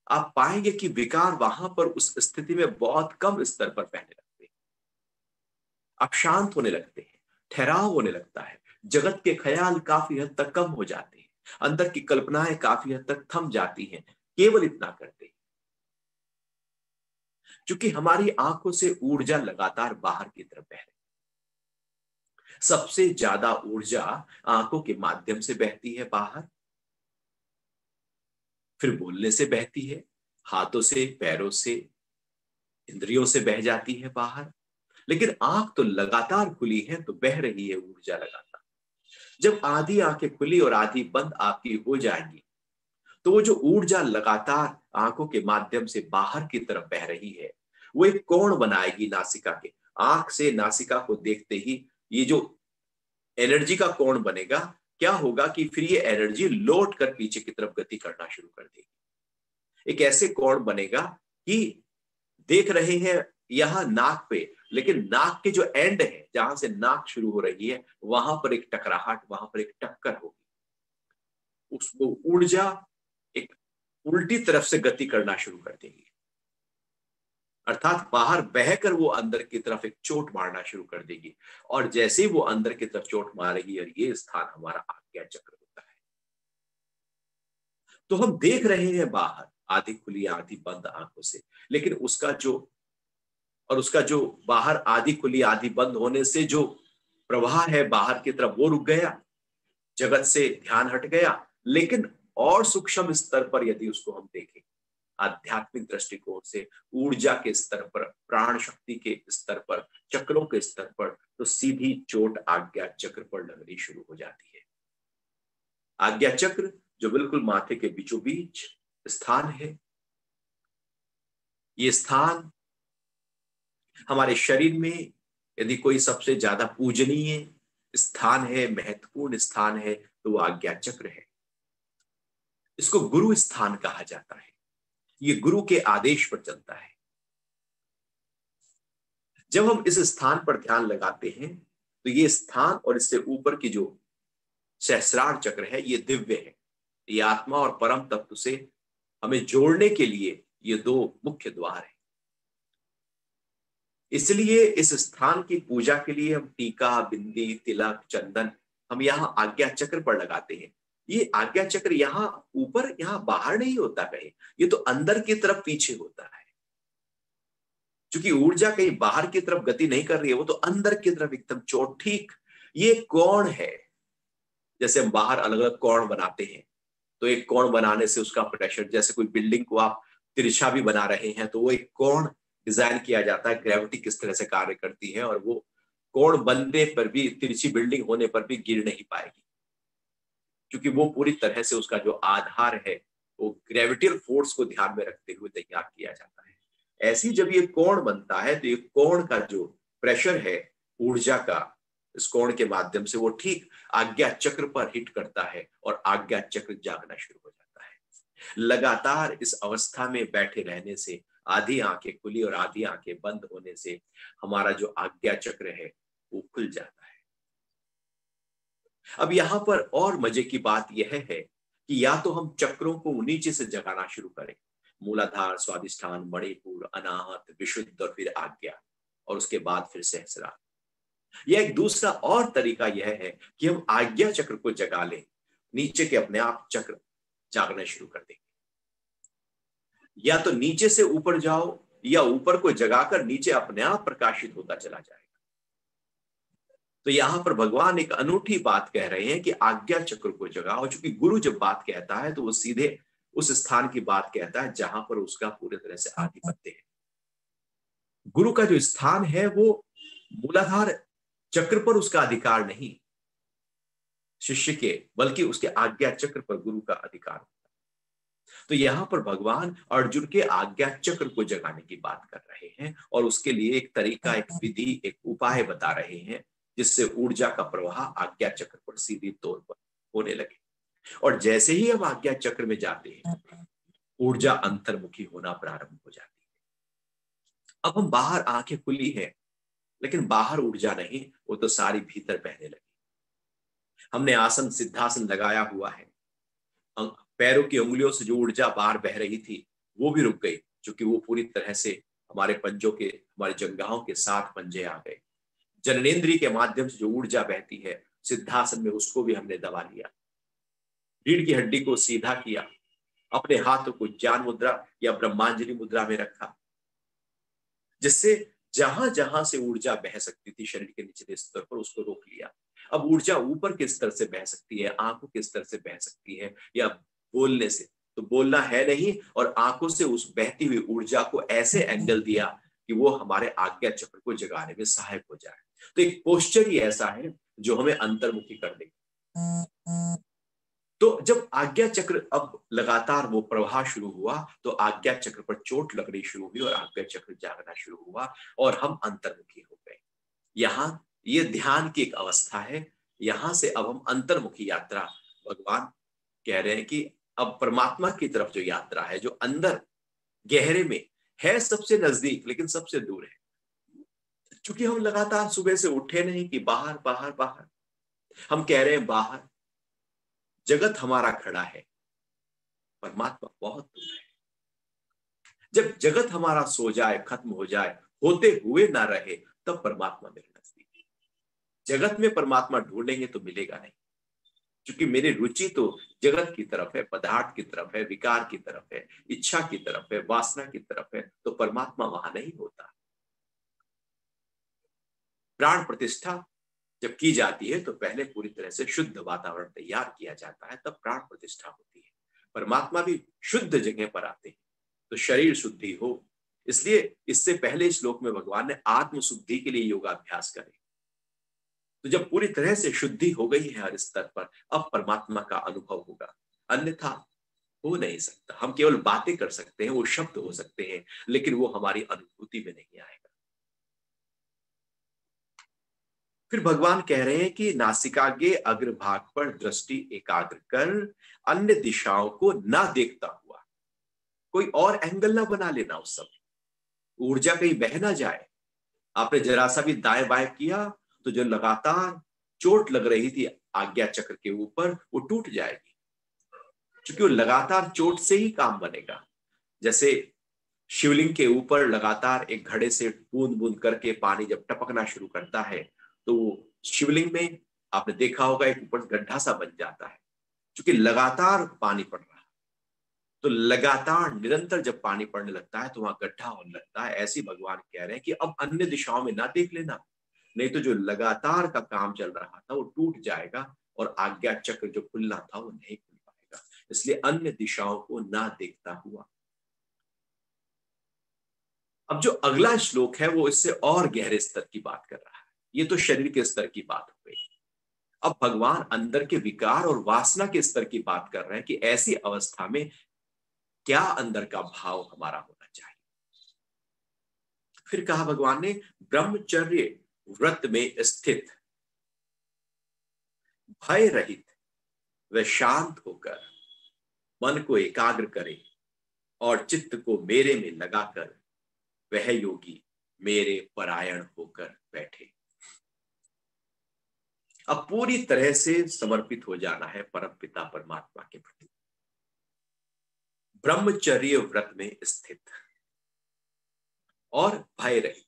आप पाएंगे कि विकार वहां पर उस स्थिति में बहुत कम स्तर पर फैलने लगते हैं। आप शांत होने लगते हैं, ठहराव होने लगता है, जगत के ख्याल काफी हद तक कम हो जाते हैं, अंदर की कल्पनाएं काफी हद तक थम जाती हैं। केवल इतना करते हैं, क्योंकि हमारी आंखों से ऊर्जा लगातार बाहर की तरफ बह रही है। सबसे ज्यादा ऊर्जा आंखों के माध्यम से बहती है बाहर, फिर बोलने से बहती है, हाथों से, पैरों से, इंद्रियों से बह जाती है बाहर। लेकिन आंख तो लगातार खुली है, तो बह रही है ऊर्जा लगातार। जब आधी आंखें खुली और आधी बंद आपकी हो जाएंगी, तो वो जो ऊर्जा लगातार आंखों के माध्यम से बाहर की तरफ बह रही है, वो एक कोण बनाएगी नासिका के। आंख से नासिका को देखते ही ये जो एनर्जी का कोण बनेगा, क्या होगा कि फिर ये एनर्जी लौट कर पीछे की तरफ गति करना शुरू कर देगी। एक ऐसे कोण बनेगा कि देख रहे हैं यहां नाक पे, लेकिन नाक के जो एंड है, जहां से नाक शुरू हो रही है, वहां पर एक टकराहट, वहां पर एक टक्कर होगी। उसको ऊर्जा एक उल्टी तरफ से गति करना शुरू कर देगी। अर्थात बाहर बहकर वो अंदर की तरफ एक चोट मारना शुरू कर देगी, और जैसे ही वो अंदर की तरफ चोट मारेगी, और ये स्थान हमारा आज्ञा चक्र होता है। तो हम देख रहे हैं बाहर आधी खुली आधी बंद आंखों से, लेकिन उसका जो बाहर आधी खुली आधी बंद होने से जो प्रवाह है बाहर की तरफ, वो रुक गया, जगत से ध्यान हट गया। लेकिन और सूक्ष्म स्तर पर यदि उसको हम देखें, आध्यात्मिक दृष्टिकोण से, ऊर्जा के स्तर पर, प्राण शक्ति के स्तर पर, चक्रों के स्तर पर, तो सीधी चोट आज्ञा चक्र पर लगनी शुरू हो जाती है। आज्ञा चक्र जो बिल्कुल माथे के बीचों बीच स्थान है, ये स्थान हमारे शरीर में यदि कोई सबसे ज्यादा पूजनीय स्थान है, महत्वपूर्ण स्थान है, तो वो आज्ञा चक्र है। इसको गुरु स्थान कहा जाता है। ये गुरु के आदेश पर चलता है। जब हम इस स्थान पर ध्यान लगाते हैं, तो ये स्थान और इससे ऊपर की जो सहस्रार चक्र है, ये दिव्य है। ये आत्मा और परम तत्व से हमें जोड़ने के लिए ये दो मुख्य द्वार है। इसलिए इस स्थान की पूजा के लिए हम टीका, बिंदी, तिलक, चंदन हम यहाँ आज्ञा चक्र पर लगाते हैं। ये आज्ञा चक्र यहाँ ऊपर, यहाँ बाहर नहीं होता कहीं, ये तो अंदर की तरफ पीछे होता है। क्योंकि ऊर्जा कहीं बाहर की तरफ गति नहीं कर रही है, वो तो अंदर की तरफ एकदम चोट। ठीक ये कोण है। जैसे हम बाहर अलग अलग कोण बनाते हैं, तो एक कोण बनाने से उसका प्रेशर, जैसे कोई बिल्डिंग को आप तिरछा भी बना रहे हैं, तो वो एक कोण डिजाइन किया जाता है, ग्रेविटी किस तरह से कार्य करती है, और वो कोण बनने पर भी, तिरछी बिल्डिंग होने पर भी गिर नहीं पाएगी, क्योंकि वो पूरी तरह से उसका जो आधार है वो ग्रेविटियल फोर्स को ध्यान में रखते हुए तैयार किया जाता है। ऐसी जब ये कोण बनता है, तो ये कोण का जो प्रेशर है ऊर्जा का, इस कोण के माध्यम से वो ठीक आज्ञा चक्र पर हिट करता है, और आज्ञा चक्र जागना शुरू हो जाता है। लगातार इस अवस्था में बैठे रहने से, आधी आंखें खुली और आधी आंखें बंद होने से, हमारा जो आज्ञा चक्र है वो खुल जाता है। अब यहां पर और मजे की बात यह है कि या तो हम चक्रों को नीचे से जगाना शुरू करें, मूलाधार, स्वादिष्ठान, मणिपुर, अनाहत, विशुद्ध, और फिर आज्ञा, और उसके बाद फिर सहस्रार। यह एक दूसरा और तरीका यह है कि हम आज्ञा चक्र को जगा लें, नीचे के अपने आप चक्र जागना शुरू कर देंगे। या तो नीचे से ऊपर जाओ, या ऊपर को जगाकर नीचे अपने आप प्रकाशित होता चला जाएगा। तो यहां पर भगवान एक अनूठी बात कह रहे हैं कि आज्ञा चक्र को जगाओ। चूंकि गुरु जब बात कहता है, तो वो सीधे उस स्थान की बात कहता है जहां पर उसका पूरी तरह से आधिपत्य है। गुरु का जो स्थान है वो मूलाधार चक्र पर उसका अधिकार नहीं शिष्य के, बल्कि उसके आज्ञा चक्र पर गुरु का अधिकार होता है। तो यहां पर भगवान अर्जुन के आज्ञा चक्र को जगाने की बात कर रहे हैं, और उसके लिए एक तरीका, एक विधि, एक उपाय बता रहे हैं, जिससे ऊर्जा का प्रवाह आज्ञा चक्र पर सीधी तौर पर होने लगे। और जैसे ही हम आज्ञा चक्र में जाते हैं, ऊर्जा अंतर्मुखी होना प्रारंभ हो जाती है। अब हम बाहर आंखें खुली है, लेकिन बाहर ऊर्जा नहीं, वो तो सारी भीतर बहने लगी। हमने आसन, सिद्धासन लगाया हुआ है, पैरों की उंगलियों से जो ऊर्जा बाहर बह रही थी वो भी रुक गई, क्योंकि वो पूरी तरह से हमारे पंजों के, हमारे जंघाओं के साथ पंजे आ गए। जननेंद्रिय के माध्यम से जो ऊर्जा बहती है सिद्धासन में, उसको भी हमने दबा लिया। रीढ़ की हड्डी को सीधा किया, अपने हाथों को ज्ञान मुद्रा या ब्रह्मांजलि मुद्रा में रखा, जिससे जहां जहां से ऊर्जा बह सकती थी शरीर के निचले स्तर पर, उसको रोक लिया। अब ऊर्जा ऊपर के स्तर से बह सकती है, आंखों के स्तर से बह सकती है, या बोलने से, तो बोलना है नहीं, और आंखों से उस बहती हुई ऊर्जा को ऐसे एंगल दिया कि वो हमारे आज्ञा चक्र को जगाने में सहायक हो जाए। तो एक पोस्चर ही ऐसा है जो हमें अंतर्मुखी कर देगा। तो जब आज्ञा चक्र अब लगातार वो प्रवाह शुरू हुआ, तो आज्ञा चक्र पर चोट लगनी शुरू हुई, और आज्ञा चक्र जागना शुरू हुआ, और हम अंतर्मुखी हो गए। यहाँ ये ध्यान की एक अवस्था है। यहां से अब हम अंतर्मुखी यात्रा, भगवान कह रहे हैं कि अब परमात्मा की तरफ जो यात्रा है, जो अंदर गहरे में है, सबसे नजदीक लेकिन सबसे दूर है। क्योंकि हम लगातार सुबह से उठे नहीं कि बाहर बाहर बाहर, हम कह रहे हैं बाहर। जगत हमारा खड़ा है, परमात्मा बहुत दूर है। जब जगत हमारा सो जाए, खत्म हो जाए, होते हुए ना रहे, तब परमात्मा मेरे नजदीक है। जगत में परमात्मा ढूंढेंगे तो मिलेगा नहीं, क्योंकि मेरी रुचि तो जगत की तरफ है, पदार्थ की तरफ है, विकार की तरफ है, इच्छा की तरफ है, वासना की तरफ है, तो परमात्मा वहां नहीं होता। प्राण प्रतिष्ठा जब की जाती है तो पहले पूरी तरह से शुद्ध वातावरण तैयार किया जाता है, तब प्राण प्रतिष्ठा होती है। परमात्मा भी शुद्ध जगह पर आते हैं तो शरीर शुद्धि हो, इसलिए इससे पहले श्लोक में भगवान ने आत्म शुद्धि के लिए योगाभ्यास करे। तो जब पूरी तरह से शुद्धि हो गई है हर स्तर पर, अब परमात्मा का अनुभव होगा, अन्यथा हो नहीं सकता। हम केवल बातें कर सकते हैं, वो शब्द हो सकते हैं, लेकिन वो हमारी अनुभूति में नहीं आएगा। फिर भगवान कह रहे हैं कि नासिका के अग्रभाग पर दृष्टि एकाग्र कर अन्य दिशाओं को ना देखता हुआ, कोई और एंगल ना बना लेना उस समय, ऊर्जा कहीं बह ना जाए। आपने जरा सा भी दाएं बाएं किया तो जो लगातार चोट लग रही थी आज्ञा चक्र के ऊपर, वो टूट जाएगी, क्योंकि वो लगातार चोट से ही काम बनेगा। जैसे शिवलिंग के ऊपर लगातार एक घड़े से बूंद बूंद करके पानी जब टपकना शुरू करता है, तो शिवलिंग में आपने देखा होगा एक ऊपर गड्ढा सा बन जाता है, क्योंकि लगातार पानी पड़ रहा है। तो लगातार निरंतर जब पानी पड़ने लगता है तो वहां गड्ढा होने लगता है। ऐसी भगवान कह रहे हैं कि अब अन्य दिशाओं में ना देख लेना, नहीं तो जो लगातार का काम चल रहा था वो टूट जाएगा और आज्ञा चक्र जो खुलना था वो नहीं खुल पाएगा। इसलिए अन्य दिशाओं को ना देखता हुआ। अब जो अगला श्लोक है वो इससे और गहरे स्तर की बात कर रहा है। ये तो शरीर के स्तर की बात हो गई। अब भगवान अंदर के विकार और वासना के स्तर की बात कर रहे हैं कि ऐसी अवस्था में क्या अंदर का भाव हमारा होना चाहिए। फिर कहा भगवान ने, ब्रह्मचर्य व्रत में स्थित, भय रहित व शांत होकर मन को एकाग्र करे और चित्त को मेरे में लगाकर वह योगी मेरे परायण होकर बैठे। अब पूरी तरह से समर्पित हो जाना है परम पिता परमात्मा के प्रति। ब्रह्मचर्य व्रत में स्थित और भय रहित,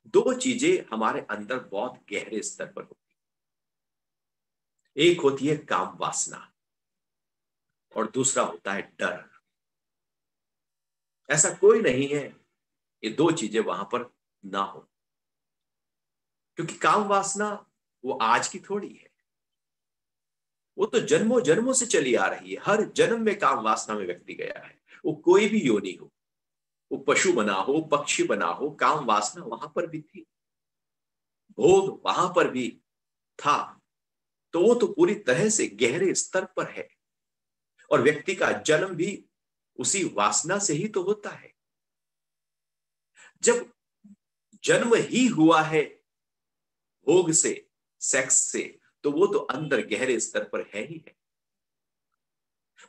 दो चीजें हमारे अंदर बहुत गहरे स्तर पर होती है। एक होती है काम वासना और दूसरा होता है डर। ऐसा कोई नहीं है ये दो चीजें वहां पर ना हो, क्योंकि काम वासना वो आज की थोड़ी है, वो तो जन्मों जन्मों से चली आ रही है। हर जन्म में काम वासना में व्यक्ति गया है, वो कोई भी योनि हो, वो पशु बना हो, पक्षी बना हो, काम वासना वहां पर भी थी, भोग वहां पर भी था। तो वो तो पूरी तरह से गहरे स्तर पर है, और व्यक्ति का जन्म भी उसी वासना से ही तो होता है। जब जन्म ही हुआ है भोग से, सेक्स से, तो वो तो अंदर गहरे स्तर पर है ही है।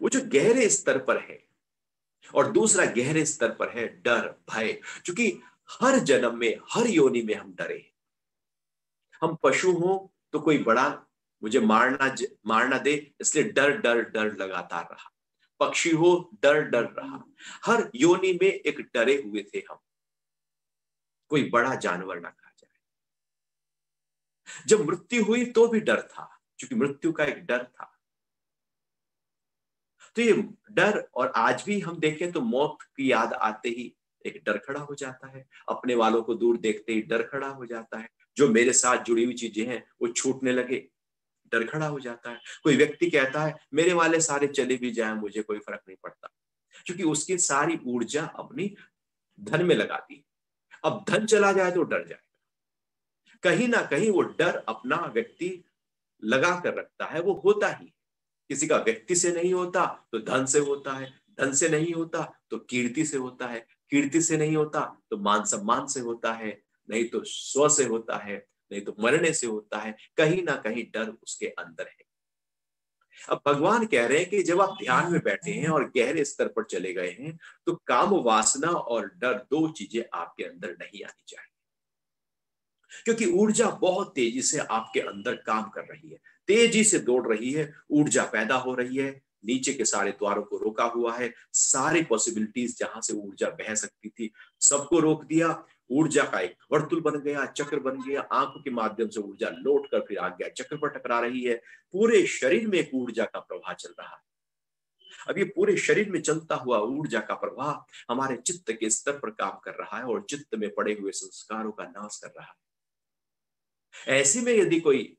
वो जो गहरे स्तर पर है, और दूसरा गहरे स्तर पर है डर, भय। क्योंकि हर जन्म में, हर योनि में हम डरे। हम पशु हो तो कोई बड़ा मुझे मारना दे, इसलिए डर डर डर लगातार रहा। पक्षी हो, डर डर रहा। हर योनि में एक डरे हुए थे हम, कोई बड़ा जानवर ना खा जाए। जब मृत्यु हुई तो भी डर था, क्योंकि मृत्यु का एक डर था। तो ये डर, और आज भी हम देखें तो मौत की याद आते ही एक डर खड़ा हो जाता है, अपने वालों को दूर देखते ही डर खड़ा हो जाता है, जो मेरे साथ जुड़ी हुई चीजें हैं वो छूटने लगे, डर खड़ा हो जाता है। कोई व्यक्ति कहता है मेरे वाले सारे चले भी जाएं मुझे कोई फर्क नहीं पड़ता, क्योंकि उसकी सारी ऊर्जा अपनी धन में लगा दी। अब धन चला जाए तो डर जाएगा, कहीं ना कहीं वो डर अपना व्यक्ति लगा कर रखता है। वो होता ही, किसी का व्यक्ति से नहीं होता तो धन से होता है, धन से नहीं होता तो कीर्ति से होता है, कीर्ति से नहीं होता तो मान सम्मान से होता है, नहीं तो स्व से होता है, नहीं तो मरने से होता है। कहीं ना कहीं डर उसके अंदर है। अब भगवान कह रहे हैं कि जब आप ध्यान में बैठे हैं और गहरे स्तर पर चले गए हैं, तो काम वासना और डर दो चीजें आपके अंदर नहीं आनी चाहिए, क्योंकि ऊर्जा बहुत तेजी से आपके अंदर काम कर रही है, तेजी से दौड़ रही है, ऊर्जा पैदा हो रही है, नीचे के सारे द्वारों को रोका हुआ है, सारी पॉसिबिलिटीज जहां से ऊर्जा बह सकती थी सबको रोक दिया। ऊर्जा का एक वर्तुल बन गया, चक्र बन गया, आंखों के माध्यम से ऊर्जा लौट कर फिर आज्ञा चक्र पर टकरा रही है। पूरे शरीर में एक ऊर्जा का प्रवाह चल रहा है। अब ये पूरे शरीर में चलता हुआ ऊर्जा का प्रवाह हमारे चित्त के स्तर पर काम कर रहा है और चित्त में पड़े हुए संस्कारों का नाश कर रहा है। ऐसे में यदि कोई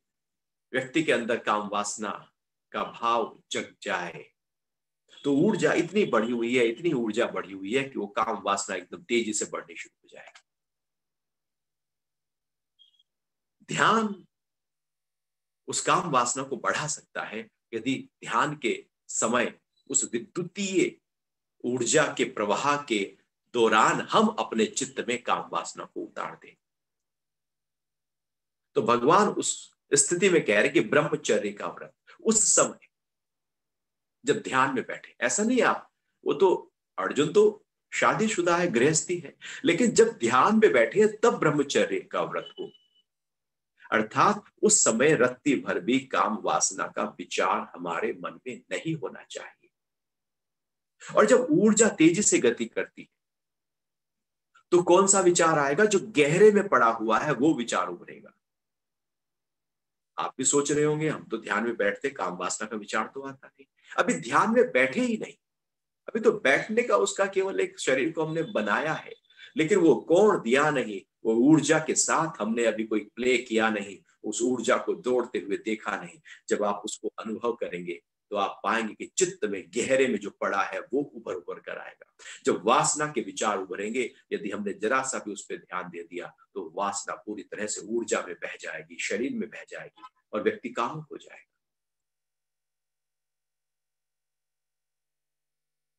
व्यक्ति के अंदर काम वासना का भाव जग जाए तो ऊर्जा इतनी बढ़ी हुई है, इतनी ऊर्जा बढ़ी हुई है कि वो काम वासना एकदम तेजी से बढ़नी शुरू हो जाएगी। ध्यान उस काम वासना को बढ़ा सकता है यदि ध्यान के समय उस विद्युतीय ऊर्जा के प्रवाह के दौरान हम अपने चित्त में काम वासना को उतार दें। तो भगवान उस स्थिति में कह रहे कि ब्रह्मचर्य का व्रत उस समय जब ध्यान में बैठे, ऐसा नहीं आप, वो तो अर्जुन तो शादीशुदा है, गृहस्थी है, लेकिन जब ध्यान में बैठे तब ब्रह्मचर्य का व्रत हो, अर्थात उस समय रत्ती भर भी काम वासना का विचार हमारे मन में नहीं होना चाहिए। और जब ऊर्जा तेजी से गति करती है तो कौन सा विचार आएगा? जो गहरे में पड़ा हुआ है वो विचार उभरेगा। आप भी सोच रहे होंगे हम तो ध्यान में बैठते, काम वासना का विचार तो आता नहीं। अभी ध्यान में बैठे ही नहीं, अभी तो बैठने का उसका केवल एक शरीर को हमने बनाया है, लेकिन वो कोण दिया नहीं, वो ऊर्जा के साथ हमने अभी कोई प्ले किया नहीं, उस ऊर्जा को दौड़ते हुए देखा नहीं। जब आप उसको अनुभव करेंगे तो आप पाएंगे कि चित्त में गहरे में जो पड़ा है वो उभर उभर कर आएगा। जब वासना के विचार उभरेंगे, यदि हमने जरा सा भी उस पर ध्यान दे दिया तो वासना पूरी तरह से ऊर्जा में बह जाएगी, शरीर में बह जाएगी और व्यक्ति कामुक हो जाएगा।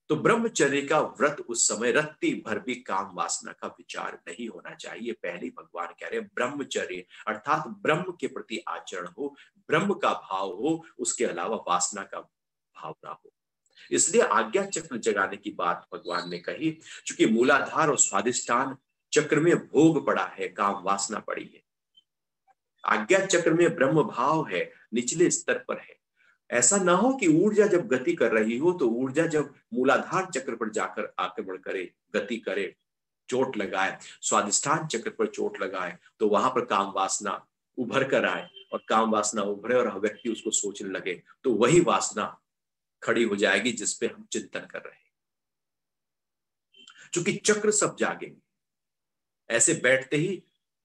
तो ब्रह्मचर्य का व्रत उस समय रत्ती भर भी काम वासना का विचार नहीं होना चाहिए। पहले भगवान कह रहे हैं ब्रह्मचर्य अर्थात ब्रह्म के प्रति आचरण हो, ब्रह्म का भाव हो, उसके अलावा वासना का भाव ना हो। इसलिए आज्ञा चक्र जगाने की बात भगवान ने कही, क्योंकि मूलाधार और स्वादिष्ठान चक्र में भोग पड़ा है, काम वासना पड़ी है। आज्ञा चक्र में ब्रह्म भाव है, निचले स्तर पर है। ऐसा ना हो कि ऊर्जा जब गति कर रही हो तो ऊर्जा जब मूलाधार चक्र पर जाकर आक्रमण करे, गति करे, चोट लगाए, स्वादिष्ठान चक्र पर चोट लगाए, तो वहां पर काम वासना उभर कर आए और काम वासना उभरे और व्यक्ति उसको सोचने लगे, तो वही वासना खड़ी हो जाएगी जिस पे हम चिंतन कर रहे हैं। चूंकि चक्र सब जागेंगे, ऐसे बैठते ही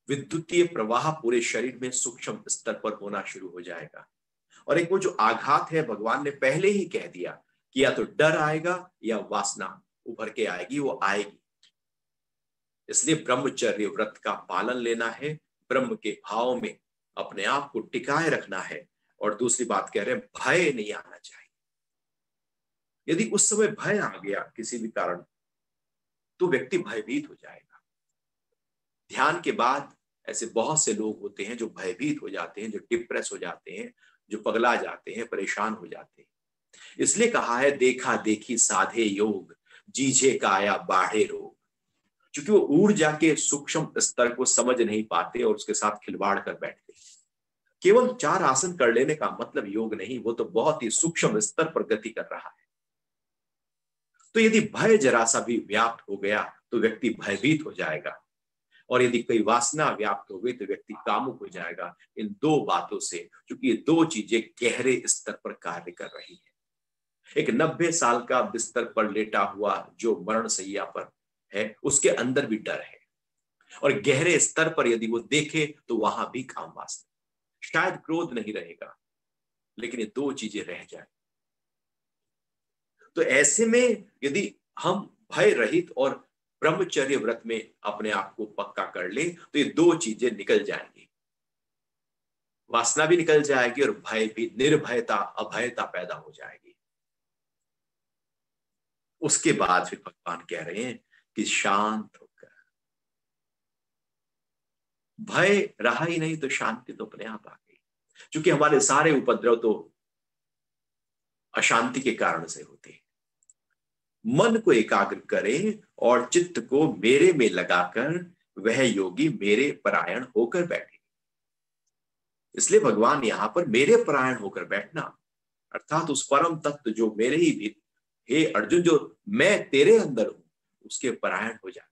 विद्युतीय प्रवाह पूरे शरीर में सूक्ष्म स्तर पर होना शुरू हो जाएगा। और एक वो जो आघात है, भगवान ने पहले ही कह दिया कि या तो डर आएगा या वासना उभर के आएगी, वो आएगी। इसलिए ब्रह्मचर्य व्रत का पालन लेना है, ब्रह्म के भाव में अपने आप को टिकाए रखना है। और दूसरी बात कह रहे हैं, भय नहीं आना चाहिए। यदि उस समय भय आ गया किसी भी कारण तो व्यक्ति भयभीत हो जाएगा। ध्यान के बाद ऐसे बहुत से लोग होते हैं जो भयभीत हो जाते हैं, जो डिप्रेस हो जाते हैं, जो पगला जाते हैं, परेशान हो जाते हैं। इसलिए कहा है देखा देखी साधे योग, जीझे काया बाढ़े रोग। क्योंकि वो ऊर्जा के सूक्ष्म स्तर को समझ नहीं पाते और उसके साथ खिलवाड़ कर बैठते। केवल 4 आसन कर लेने का मतलब योग नहीं, वो तो बहुत ही सूक्ष्म स्तर पर गति कर रहा है। तो यदि भय जरा सा भी व्याप्त हो गया तो व्यक्ति भयभीत हो जाएगा, और यदि कोई वासना व्याप्त हो गई तो व्यक्ति कामुक हो जाएगा। इन 2 बातों से, क्योंकि ये 2 चीजें गहरे स्तर पर कार्य कर रही है। एक 90 साल का बिस्तर पर लेटा हुआ जो मरण शैया पर है, उसके अंदर भी डर है, और गहरे स्तर पर यदि वो देखे तो वहां भी काम वासना, शायद क्रोध नहीं रहेगा, लेकिन ये 2 चीजें रह जाए। तो ऐसे में यदि हम भय रहित और ब्रह्मचर्य व्रत में अपने आप को पक्का कर ले तो ये 2 चीजें निकल जाएंगी, वासना भी निकल जाएगी और भय भी, निर्भयता, अभयता पैदा हो जाएगी। उसके बाद फिर भगवान कह रहे हैं कि शांत होकर, भय रहा ही नहीं तो शांति तो अपने आप आ गई। क्योंकि हमारे सारे उपद्रव तो अशांति के कारण से होते हैं। मन को एकाग्र करें और चित्त को मेरे में लगाकर वह योगी मेरे परायण होकर बैठे। इसलिए भगवान यहां पर मेरे परायण होकर बैठना, अर्थात उस परम तत्व जो मेरे ही भी, हे अर्जुन, जो मैं तेरे अंदर हूं, उसके परायण हो जाना,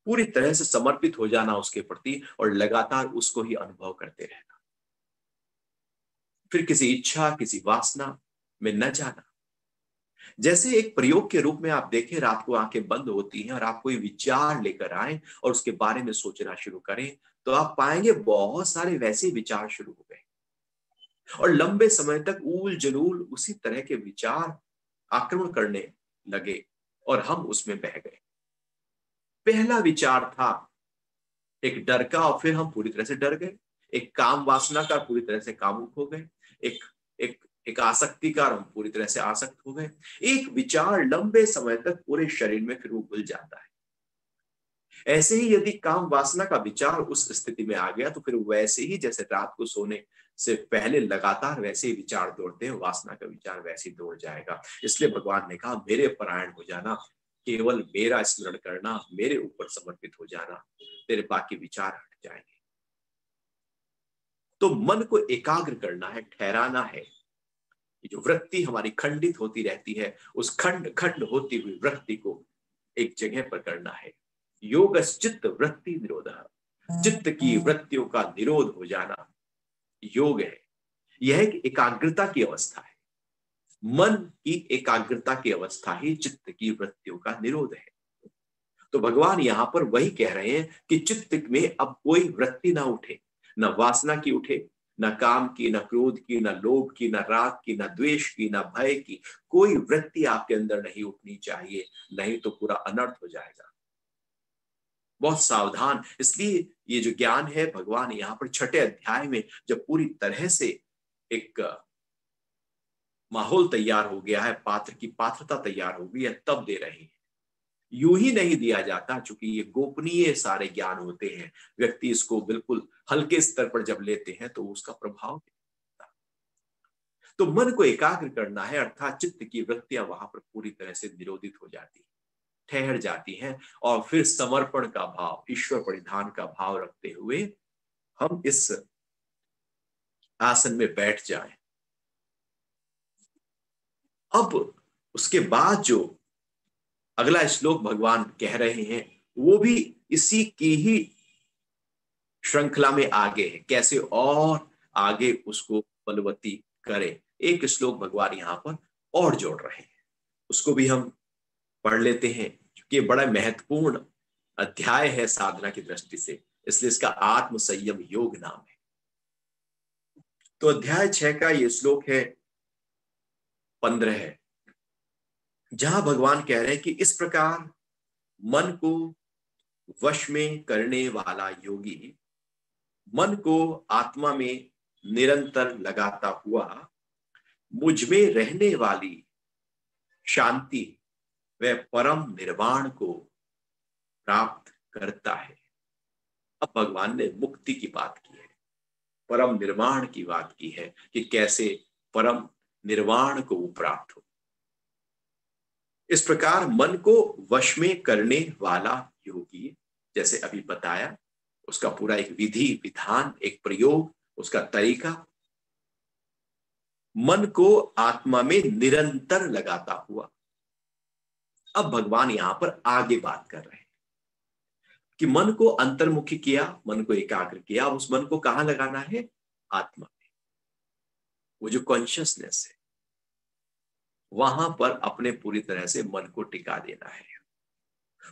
पूरी तरह से समर्पित हो जाना उसके प्रति और लगातार उसको ही अनुभव करते रहना, फिर किसी इच्छा किसी वासना में न जाना। जैसे एक प्रयोग के रूप में आप देखें, रात को आंखें बंद होती हैं और आप कोई विचार लेकर आए और उसके बारे में सोचना शुरू करें, तो आप पाएंगे बहुत सारे वैसे विचार शुरू हो गए और लंबे समय तक ऊल जलूल उसी तरह के विचार आक्रमण करने लगे और हम उसमें बह गए। पहला विचार था एक डर का और फिर हम पूरी तरह से डर गए, एक काम वासना का पूरी तरह से कामुक हो गए, एक एक एक आसक्ति का हम पूरी तरह से आसक्त हो गए। एक विचार लंबे समय तक पूरे शरीर में फिर वो घुल जाता है। ऐसे ही यदि काम वासना का विचार उस स्थिति में आ गया तो फिर वैसे ही जैसे रात को सोने से पहले लगातार वैसे ही विचार दौड़ते हैं, वासना का विचार वैसे ही दौड़ जाएगा। इसलिए भगवान ने कहा मेरे परायण हो जाना, केवल मेरा स्मरण करना, मेरे ऊपर समर्पित हो जाना, तेरे बाकी विचार हट जाएंगे। तो मन को एकाग्र करना है, ठहराना है। जो वृत्ति हमारी खंडित होती रहती है, उस खंड खंड होती हुई वृत्ति को एक जगह पर करना है। योग चित्त वृत्ति निरोध, चित्त की वृत्तियों का निरोध हो जाना योग है। यह एक एकाग्रता की अवस्था है। मन की एकाग्रता की अवस्था ही चित्त की वृत्तियों का निरोध है। तो भगवान यहां पर वही कह रहे हैं कि चित्त में अब कोई वृत्ति ना उठे, न वासना की उठे, न काम की, न क्रोध की, न लोभ की, न राग की, न द्वेष की, न भय की। कोई वृत्ति आपके अंदर नहीं उठनी चाहिए, नहीं तो पूरा अनर्थ हो जाएगा। बहुत सावधान। इसलिए ये जो ज्ञान है भगवान यहाँ पर छठे अध्याय में जब पूरी तरह से एक माहौल तैयार हो गया है, पात्र की पात्रता तैयार हो गई है, तब दे रहे हैं। यूं ही नहीं दिया जाता, चूंकि ये गोपनीय सारे ज्ञान होते हैं। व्यक्ति इसको बिल्कुल हल्के स्तर पर जब लेते हैं तो उसका प्रभाव। तो मन को एकाग्र करना है, अर्थात चित्त की वृत्तियां वहां पर पूरी तरह से निरोधित हो जाती है, ठहर जाती हैं, और फिर समर्पण का भाव, ईश्वर परिधान का भाव रखते हुए हम इस आसन में बैठ जाएं। अब उसके बाद जो अगला श्लोक भगवान कह रहे हैं वो भी इसी की ही श्रृंखला में आगे है, कैसे और आगे उसको बलवती करें। एक श्लोक भगवान यहां पर और जोड़ रहे हैं, उसको भी हम पढ़ लेते हैं, क्योंकि बड़ा महत्वपूर्ण अध्याय है साधना की दृष्टि से, इसलिए इसका आत्म संयम योग नाम है। तो अध्याय 6 का ये श्लोक है 15 है, जहां भगवान कह रहे हैं कि इस प्रकार मन को वश में करने वाला योगी मन को आत्मा में निरंतर लगाता हुआ मुझ में रहने वाली शांति व परम निर्वाण को प्राप्त करता है। अब भगवान ने मुक्ति की बात की है, परम निर्वाण की बात की है कि कैसे परम निर्वाण को प्राप्त हो। इस प्रकार मन को वश में करने वाला योगी, जैसे अभी बताया, उसका पूरा एक विधि विधान, एक प्रयोग, उसका तरीका, मन को आत्मा में निरंतर लगाता हुआ। अब भगवान यहां पर आगे बात कर रहे हैं कि मन को अंतर्मुखी किया, मन को एकाग्र किया, उस मन को कहां लगाना है? आत्मा में। वो जो कॉन्शियसनेस है वहां पर अपने पूरी तरह से मन को टिका देना है।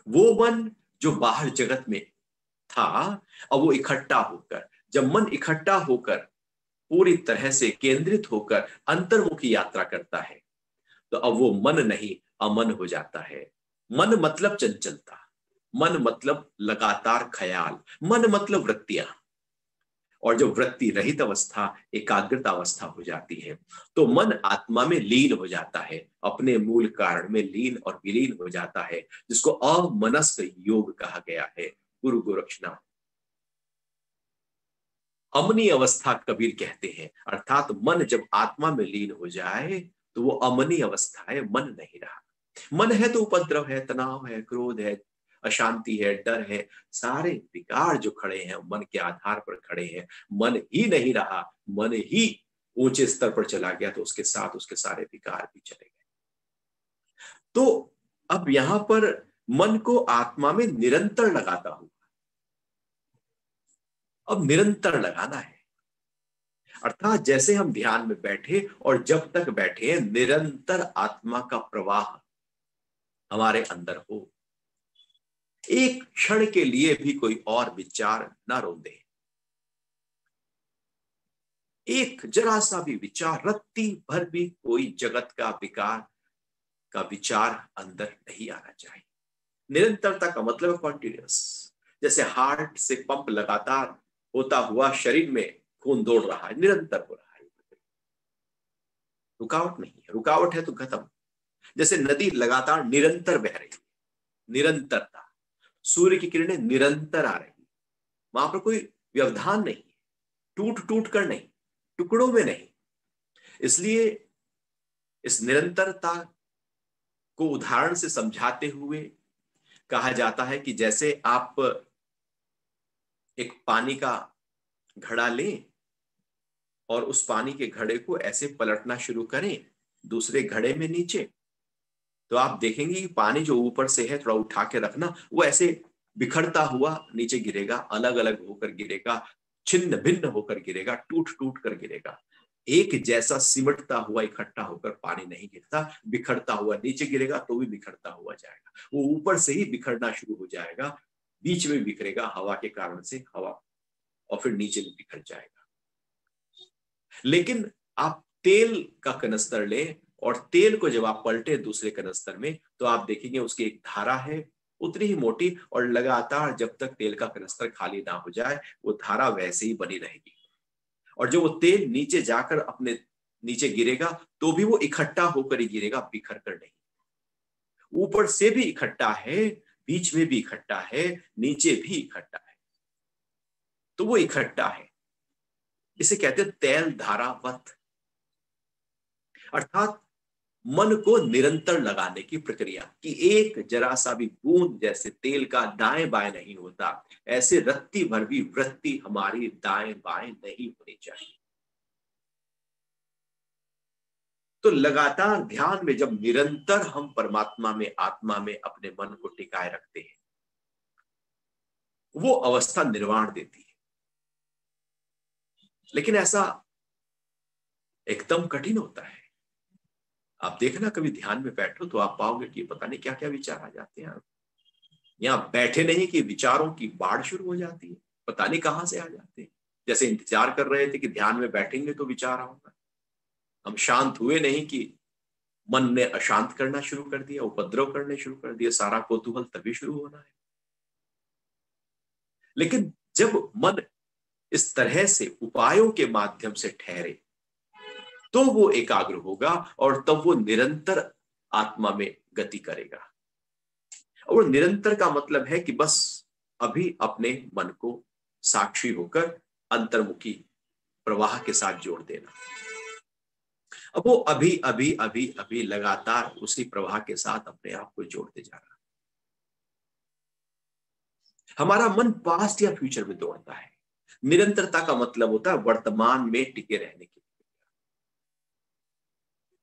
वो मन जो बाहर जगत में था, अब वो इकट्ठा होकर, जब मन इकट्ठा होकर पूरी तरह से केंद्रित होकर अंतर्मुखी यात्रा करता है, तो अब वो मन नहीं अमन हो जाता है। मन मतलब चंचलता, मन मतलब लगातार ख्याल, मन मतलब वृत्तियां, और जो वृत्ति रहित अवस्था एकाग्रता अवस्था हो जाती है तो मन आत्मा में लीन हो जाता है, अपने मूल कारण में लीन और विलीन हो जाता है, जिसको अमनस्क योग कहा गया है। गुरु गोरक्षनाथ अमनी अवस्था कबीर कहते हैं, अर्थात मन जब आत्मा में लीन हो जाए तो वो अमनी अवस्था है, मन नहीं रहा। मन है तो उपद्रव है, तनाव है, क्रोध है, अशांति है, डर है, सारे विकार जो खड़े हैं मन के आधार पर खड़े हैं। मन ही नहीं रहा, मन ही ऊंचे स्तर पर चला गया तो उसके साथ उसके सारे विकार भी चले गए। तो अब यहां पर मन को आत्मा में निरंतर लगाता हूं, अब निरंतर लगाना है, अर्थात जैसे हम ध्यान में बैठे और जब तक बैठे निरंतर आत्मा का प्रवाह हमारे अंदर हो, एक क्षण के लिए भी कोई और विचार ना रोंदे, एक जरा सा भी विचार, रत्ती भर भी कोई जगत का विकार का विचार अंदर नहीं आना चाहिए। निरंतरता का मतलब कॉन्टिन्यूस, जैसे हार्ट से पंप लगातार होता हुआ शरीर में खून दौड़ रहा है, निरंतर हो रहा है, रुकावट नहीं है। रुकावट है तो खत्म। जैसे नदी लगातार निरंतर बह रही है, निरंतरता, सूर्य की किरणें निरंतर आ रही, वहां पर कोई व्यवधान नहीं है, टूट टूट कर नहीं, टुकड़ों में नहीं। इसलिए इस निरंतरता को उदाहरण से समझाते हुए कहा जाता है कि जैसे आप एक पानी का घड़ा लें और उस पानी के घड़े को ऐसे पलटना शुरू करें दूसरे घड़े में नीचे, तो आप देखेंगे कि पानी जो ऊपर से है थोड़ा उठा के रखना, वो ऐसे बिखरता हुआ नीचे गिरेगा, अलग अलग होकर गिरेगा, छिन्न भिन्न होकर गिरेगा, टूट टूट कर गिरेगा। एक जैसा सिमटता हुआ इकट्ठा होकर पानी नहीं गिरता, बिखरता हुआ नीचे गिरेगा तो भी बिखरता हुआ जाएगा, वो ऊपर से ही बिखरना शुरू हो जाएगा, बीच में बिखरेगा हवा के कारण से, हवा, और फिर नीचे भी बिखर जाएगा। लेकिन आप तेल का कनस्तर लें और तेल को जब आप पलटे दूसरे कनस्तर में, तो आप देखेंगे उसकी एक धारा है उतनी ही मोटी, और लगातार जब तक तेल का कनस्तर खाली ना हो जाए वो धारा वैसे ही बनी रहेगी। और जब वो तेल नीचे जाकर अपने नीचे गिरेगा तो भी वो इकट्ठा होकर ही गिरेगा, बिखर कर नहीं। ऊपर से भी इकट्ठा है, बीच में भी इकट्ठा है, नीचे भी इकट्ठा है, तो वो इकट्ठा है। इसे कहते हैं तेल धारावत, अर्थात मन को निरंतर लगाने की प्रक्रिया, कि एक जरा सा भी बूंद जैसे तेल का दाएं बाएं नहीं होता, ऐसे रत्ती भर भी वृत्ति हमारी दाएं बाएं नहीं होनी चाहिए। तो लगातार ध्यान में जब निरंतर हम परमात्मा में, आत्मा में अपने मन को टिकाए रखते हैं, वो अवस्था निर्वाण देती है। लेकिन ऐसा एकदम कठिन होता है। आप देखना कभी ध्यान में बैठो तो आप पाओगे कि पता नहीं क्या क्या विचार आ जाते हैं। यहाँ बैठे नहीं कि विचारों की बाढ़ शुरू हो जाती है, पता नहीं कहां से आ जाते हैं। जैसे इंतजार कर रहे थे कि ध्यान में बैठेंगे तो विचार आऊंगा, हम शांत हुए नहीं कि मन ने अशांत करना शुरू कर दिया, उपद्रव करने शुरू कर दिया, सारा कौतूहल तभी शुरू होना है। लेकिन जब मन इस तरह से उपायों के माध्यम से ठहरे तो वो एकाग्र होगा और तब वो निरंतर आत्मा में गति करेगा। और निरंतर का मतलब है कि बस अभी अपने मन को साक्षी होकर अंतर्मुखी प्रवाह के साथ जोड़ देना। अब वो अभी अभी अभी अभी लगातार उसी प्रवाह के साथ अपने आप को जोड़ते जा रहा है। हमारा मन पास्ट या फ्यूचर में दौड़ता है। निरंतरता का मतलब होता है वर्तमान में टिके रहने की।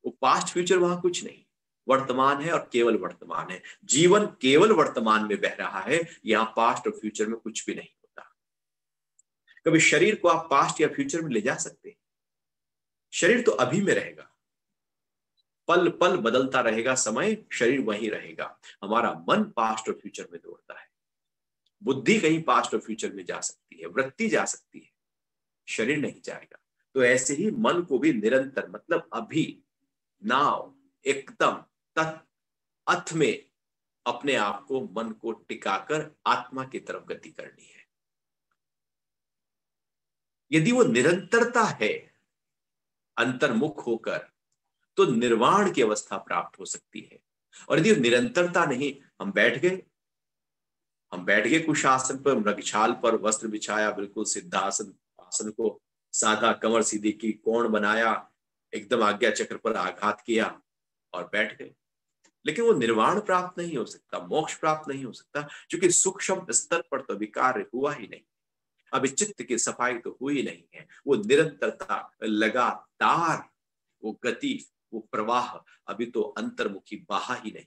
वो पास्ट फ्यूचर वहां कुछ नहीं, वर्तमान है और केवल वर्तमान है। जीवन केवल वर्तमान में बह रहा है, यहां पास्ट और फ्यूचर में कुछ भी नहीं होता। कभी शरीर को आप पास्ट या फ्यूचर में ले जा सकते हैं? शरीर तो अभी में रहेगा, पल पल बदलता रहेगा समय, शरीर वहीं रहेगा। हमारा मन पास्ट और फ्यूचर में दौड़ता है। बुद्धि कहीं पास्ट और फ्यूचर में जा सकती है, वृत्ति जा सकती है, शरीर नहीं जाएगा। तो ऐसे ही मन को भी निरंतर, मतलब अभी, नाव, एकदम तत् में अपने आप को, मन को टिकाकर आत्मा की तरफ गति करनी है। यदि वो निरंतरता है अंतर्मुख होकर, तो निर्वाण की अवस्था प्राप्त हो सकती है। और यदि निरंतरता नहीं, हम बैठ गए कुशासन पर, मृगछाल पर वस्त्र बिछाया, बिल्कुल सिद्धासन, आसन को साधा, कमर सीधी की, कोण बनाया, एकदम आज्ञा चक्र पर आघात किया और बैठ गए। लेकिन वो निर्वाण प्राप्त नहीं हो सकता, मोक्ष प्राप्त नहीं हो सकता, क्योंकि सूक्ष्म स्तर पर तो विकार हुआ ही नहीं। अभी चित्त की सफाई तो हुई नहीं है। वो निरंतरता, लगातार वो गति, वो प्रवाह अभी तो अंतर्मुखी बहा ही नहीं।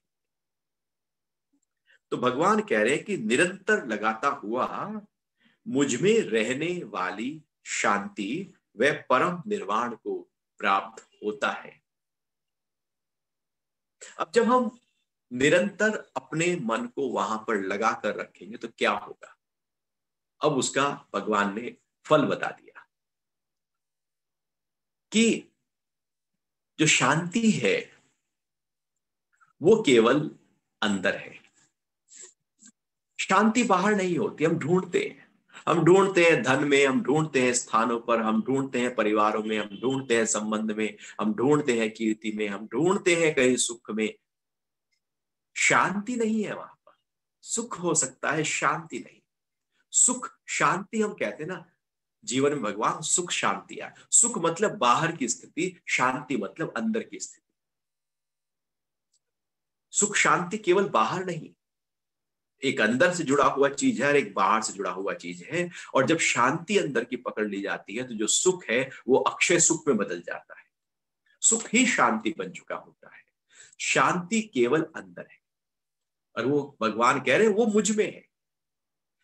तो भगवान कह रहे हैं कि निरंतर लगाता हुआ मुझ में रहने वाली शांति व परम निर्वाण को प्राप्त होता है। अब जब हम निरंतर अपने मन को वहां पर लगा कर रखेंगे तो क्या होगा? अब उसका भगवान ने फल बता दिया कि जो शांति है वो केवल अंदर है। शांति बाहर नहीं होती, हम ढूंढते हैं। हम ढूंढते हैं धन में, हम ढूंढते हैं स्थानों पर, हम ढूंढते हैं परिवारों में, हम ढूंढते हैं संबंध में, हम ढूंढते हैं कीर्ति में, हम ढूंढते हैं कहीं सुख में। शांति नहीं है वहां पर। सुख हो सकता है, शांति नहीं। सुख शांति हम कहते हैं ना, जीवन में भगवान सुख शांति है। सुख मतलब बाहर की स्थिति, शांति मतलब अंदर की स्थिति। सुख शांति केवल बाहर नहीं, एक अंदर से जुड़ा हुआ चीज है और एक बाहर से जुड़ा हुआ चीज है। और जब शांति अंदर की पकड़ ली जाती है तो जो सुख है वो अक्षय सुख में बदल जाता है। सुख ही शांति बन चुका होता है। शांति केवल अंदर है और वो भगवान कह रहे हैं वो मुझ में है।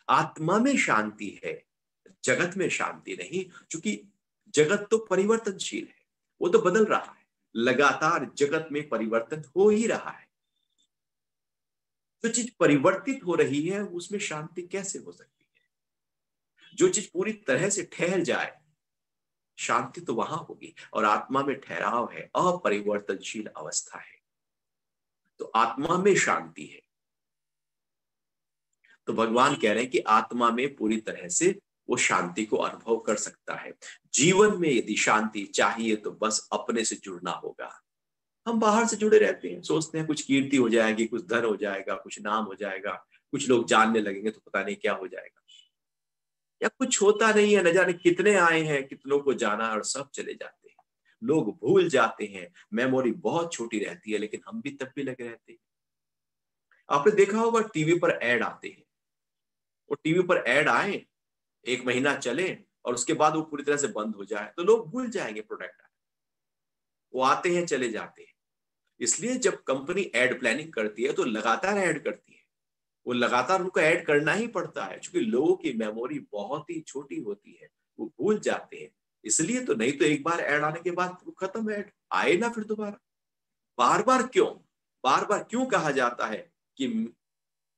आत्मा में शांति है, जगत में शांति नहीं। क्योंकि जगत तो परिवर्तनशील है, वो तो बदल रहा है। लगातार जगत में परिवर्तन हो ही रहा है। जो चीज परिवर्तित हो रही है उसमें शांति कैसे हो सकती है? जो चीज पूरी तरह से ठहर जाए, शांति तो वहां होगी। और आत्मा में ठहराव है, अपरिवर्तनशील अवस्था है, तो आत्मा में शांति है। तो भगवान कह रहे हैं कि आत्मा में पूरी तरह से वो शांति को अनुभव कर सकता है। जीवन में यदि शांति चाहिए तो बस अपने से जुड़ना होगा। हम बाहर से जुड़े रहते हैं, सोचते हैं कुछ कीर्ति हो जाएगी, कुछ धन हो जाएगा, कुछ नाम हो जाएगा, कुछ लोग जानने लगेंगे तो पता नहीं क्या हो जाएगा। या कुछ होता नहीं है, न जाने कितने आए हैं, कितनों को जाना और सब चले जाते हैं। लोग भूल जाते हैं, मेमोरी बहुत छोटी रहती है, लेकिन हम भी तब भी लगे रहते हैं। आपने देखा होगा टीवी पर ऐड आते हैं, वो टीवी पर ऐड आए, एक महीना चले और उसके बाद वो पूरी तरह से बंद हो जाए तो लोग भूल जाएंगे प्रोडक्ट। वो आते हैं चले जाते हैं। इसलिए जब कंपनी ऐड प्लानिंग करती है तो लगातार ऐड करती है। वो लगातार उनको ऐड करना ही पड़ता है क्योंकि लोगों की मेमोरी बहुत ही छोटी होती है, वो भूल जाते हैं। इसलिए तो, नहीं तो एक बार ऐड आने के बाद वो खत्म, ऐड आए ना फिर दोबारा। बार बार क्यों, बार बार क्यों कहा जाता है कि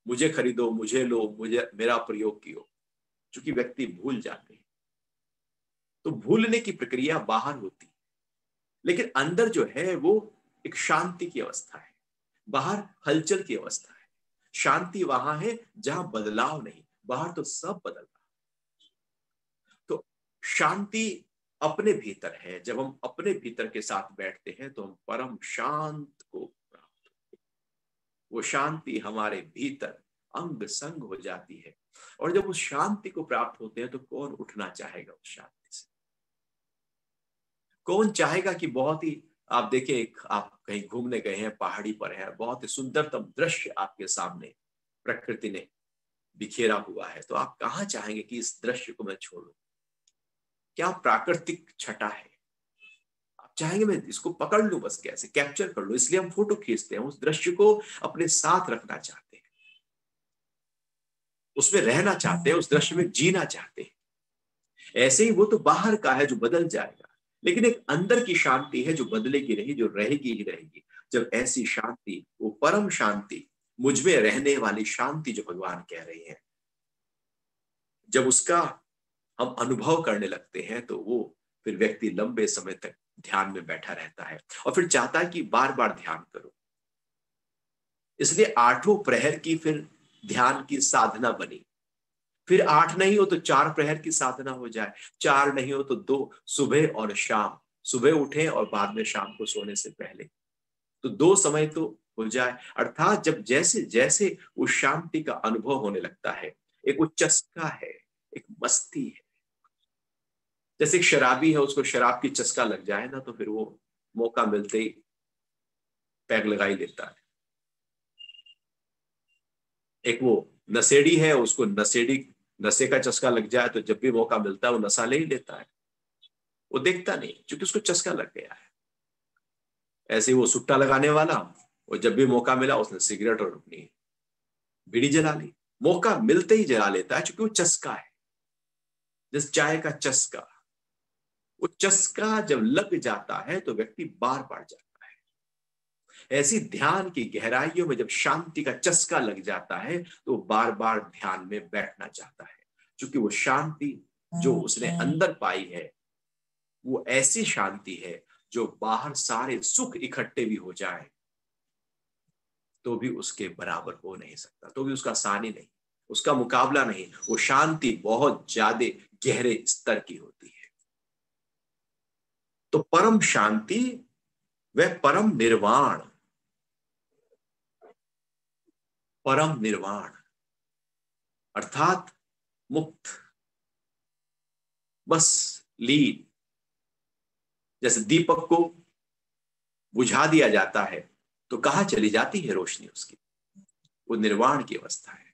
मुझे खरीदो, मुझे लो, मुझे मेरा प्रयोग कियो? क्योंकि व्यक्ति भूल जाते हैं। तो भूलने की प्रक्रिया बाहर होती है, लेकिन अंदर जो है वो एक शांति की अवस्था है, बाहर हलचल की अवस्था है। शांति वहां है जहां बदलाव नहीं, बाहर तो सब बदल रहा है। तो शांति अपने भीतर है। जब हम अपने भीतर के साथ बैठते हैं तो हम परम शांत को प्राप्त होते हैं। वो शांति हमारे भीतर अंग संग हो जाती है। और जब उस शांति को प्राप्त होते हैं तो कौन उठना चाहेगा उस शांति से? कौन चाहेगा कि बहुत ही, आप देखिए, एक आप कहीं घूमने गए हैं, पहाड़ी पर है, बहुत ही सुंदरतम दृश्य आपके सामने प्रकृति ने बिखेरा हुआ है, तो आप कहाँ चाहेंगे कि इस दृश्य को मैं छोड़ूं? क्या प्राकृतिक छटा है। आप चाहेंगे मैं इसको पकड़ लूं, बस कैसे कैप्चर कर लूं। इसलिए हम फोटो खींचते हैं, उस दृश्य को अपने साथ रखना चाहते हैं, उसमें रहना चाहते हैं, उस दृश्य में जीना चाहते हैं। ऐसे ही वो तो बाहर का है जो बदल जाएगा, लेकिन एक अंदर की शांति है जो बदलेगी नहीं, जो रहेगी ही रहेगी। जब ऐसी शांति, वो परम शांति, मुझ में रहने वाली शांति जो भगवान कह रहे हैं, जब उसका हम अनुभव करने लगते हैं तो वो फिर व्यक्ति लंबे समय तक ध्यान में बैठा रहता है और फिर चाहता है कि बार बार ध्यान करो। इसलिए आठों प्रहर की फिर ध्यान की साधना बनी। फिर 8 नहीं हो तो 4 प्रहर की साधना हो जाए, 4 नहीं हो तो 2, सुबह और शाम। सुबह उठे और बाद में शाम को सोने से पहले, तो 2 समय तो हो जाए। अर्थात जब जैसे जैसे उस शांति का अनुभव होने लगता है, एक वो चस्का है, एक मस्ती है। जैसे एक शराबी है, उसको शराब की चस्का लग जाए ना तो फिर वो मौका मिलते ही पैग लगा ही लेता है। एक वो नशेड़ी है, उसको नशेड़ी नशे का चस्का लग जाए तो जब भी मौका मिलता है वो नशा ले ही लेता है, वो देखता नहीं क्योंकि उसको चस्का लग गया है। ऐसे ही वो सुट्टा लगाने वाला, वो जब भी मौका मिला उसने सिगरेट और अपनी बीड़ी जला ली, मौका मिलते ही जला लेता है क्योंकि वो चस्का है, जिस चाय का चस्का, वो चस्का जब लग जाता है तो व्यक्ति बार बार जाता है। ऐसी ध्यान की गहराइयों में जब शांति का चस्का लग जाता है तो बार बार ध्यान में बैठना चाहता है, क्योंकि वो शांति जो उसने अंदर पाई है वो ऐसी शांति है जो बाहर सारे सुख इकट्ठे भी हो जाए तो भी उसके बराबर हो नहीं सकता, तो भी उसका सानी नहीं, उसका मुकाबला नहीं। वो शांति बहुत ज्यादा गहरे स्तर की होती है। तो परम शांति वह परम निर्वाण, परम निर्वाण अर्थात मुक्त, बस लीन। जैसे दीपक को बुझा दिया जाता है तो कहाँ चली जाती है रोशनी उसकी, वो निर्वाण की अवस्था है,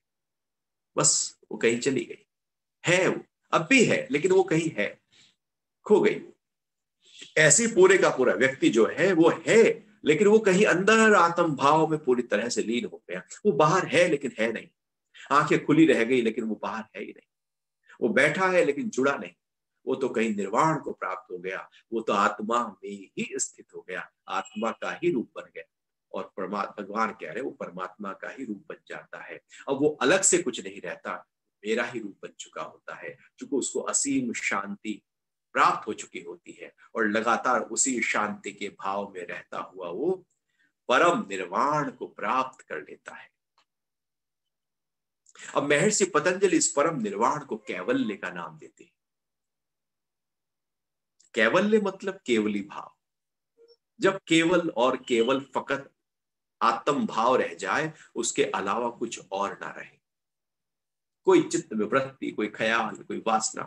बस वो कहीं चली गई है, वो अब भी है लेकिन वो कहीं है, खो गई। ऐसी पूरे का पूरा व्यक्ति जो है वो है लेकिन वो कहीं अंदर आत्म भाव में पूरी तरह से लीन हो गया, वो बाहर है लेकिन है नहीं। आंखें खुली रह गई लेकिन वो बाहर है ही नहीं, वो बैठा है लेकिन जुड़ा नहीं, वो तो कहीं निर्वाण को प्राप्त हो गया, वो तो आत्मा में ही स्थित हो गया, आत्मा का ही रूप बन गया। और परमात्मा भगवान कह रहे वो परमात्मा का ही रूप बन जाता है। अब वो अलग से कुछ नहीं रहता, मेरा ही रूप बन चुका होता है, क्योंकि उसको असीम शांति प्राप्त हो चुकी होती है और लगातार उसी शांति के भाव में रहता हुआ वो परम निर्वाण को प्राप्त कर लेता है। अब महर्षि पतंजलि इस परम निर्वाण को कैवल्य का नाम देते हैं। कैवल्य मतलब केवली भाव। जब केवल और केवल फकत आत्म भाव रह जाए, उसके अलावा कुछ और ना रहे, कोई चित्त में वृत्ति, कोई ख्याल, कोई वासना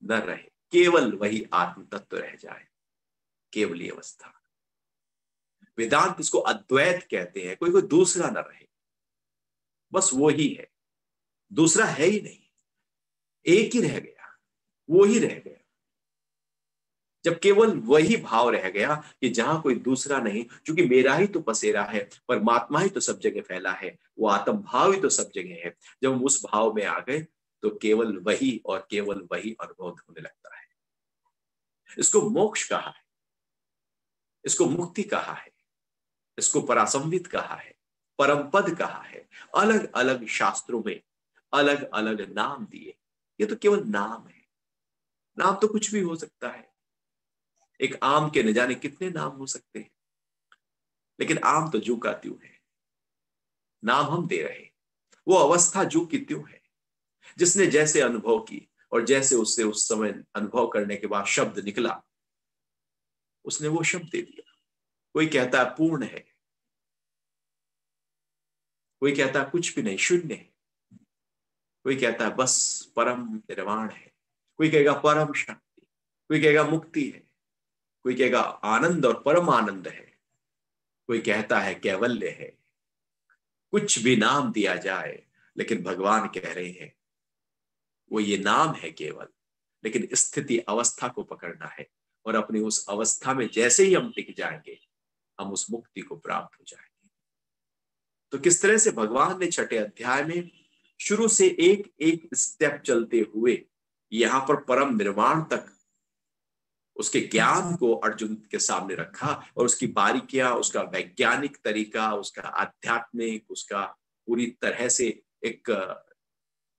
न रहे, केवल वही आत्म तत्व रह जाए, केवली अवस्था। वेदांत इसको अद्वैत कहते हैं, कोई कोई दूसरा न रहे, बस वो ही है, दूसरा है ही नहीं, एक ही रह गया, वो ही रह गया। जब केवल वही भाव रह गया कि जहां कोई दूसरा नहीं, क्योंकि मेरा ही तो पसेरा है, परमात्मा ही तो सब जगह फैला है, वो आत्म भाव ही तो सब जगह है। जब हम उस भाव में आ गए तो केवल वही और केवल वही अनुभव होने लगता है। इसको मोक्ष कहा है, इसको मुक्ति कहा है, इसको परासंवित कहा है, परम पद कहा है। अलग अलग शास्त्रों में अलग अलग नाम दिए, ये तो केवल नाम है। नाम तो कुछ भी हो सकता है, एक आम के न जाने कितने नाम हो सकते हैं, लेकिन आम तो जू का त्यों है, नाम हम दे रहे हैं। वो अवस्था जू की त्यों है, जिसने जैसे अनुभव की और जैसे उससे उस समय अनुभव करने के बाद शब्द निकला, उसने वो शब्द दे दिया। कोई कहता है पूर्ण है, कोई कहता है कुछ भी नहीं, शून्य है, कोई कहता है बस परम निर्वाण है, कोई कहेगा परम शांति, कोई कहेगा मुक्ति है, कोई कहेगा आनंद और परम आनंद है, कोई कहता है कैवल्य है। कुछ भी नाम दिया जाए, लेकिन भगवान कह रहे हैं वो ये नाम है केवल, लेकिन स्थिति अवस्था को पकड़ना है, और अपनी उस अवस्था में जैसे ही हम टिक जाएंगे हम उस मुक्ति को प्राप्त हो जाएंगे। तो किस तरह से भगवान ने छठे अध्याय में शुरू से एक एक स्टेप चलते हुए यहां पर परम निर्वाण तक उसके ज्ञान को अर्जुन के सामने रखा, और उसकी बारीकियां, उसका वैज्ञानिक तरीका, उसका आध्यात्मिक, उसका पूरी तरह से एक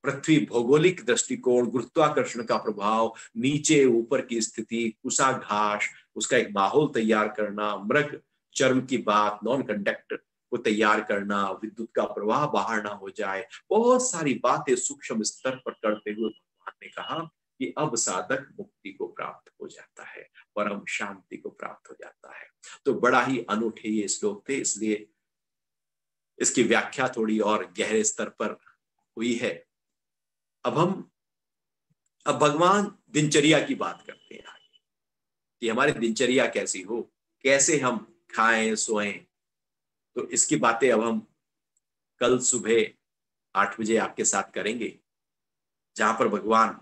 पृथ्वी भौगोलिक दृष्टिकोण, गुरुत्वाकर्षण का प्रभाव, नीचे ऊपर की स्थिति, कुशाघास, उसका एक माहौल तैयार करना, मृग चर्म की बात, नॉन कंडक्टर को तैयार करना, विद्युत का प्रवाह बाहर ना हो जाए, बहुत सारी बातें सूक्ष्म स्तर पर करते हुए भगवान ने कहा कि अब साधक मुक्ति को प्राप्त हो जाता है, परम शांति को प्राप्त हो जाता है। तो बड़ा ही अनूठे ये श्लोक थे, इसलिए इसकी व्याख्या थोड़ी और गहरे स्तर पर हुई है। अब भगवान दिनचर्या की बात करते हैं कि हमारी दिनचर्या कैसी हो, कैसे हम खाएं सोएं। तो इसकी बातें अब हम कल सुबह 8 बजे आपके साथ करेंगे। जहां पर भगवान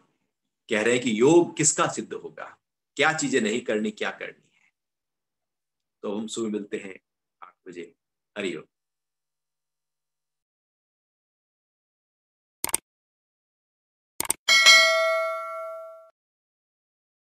कह रहे हैं कि योग किसका सिद्ध होगा, क्या चीजें नहीं करनी, क्या करनी है। तो हम सुबह मिलते हैं 8 बजे। हरिओम।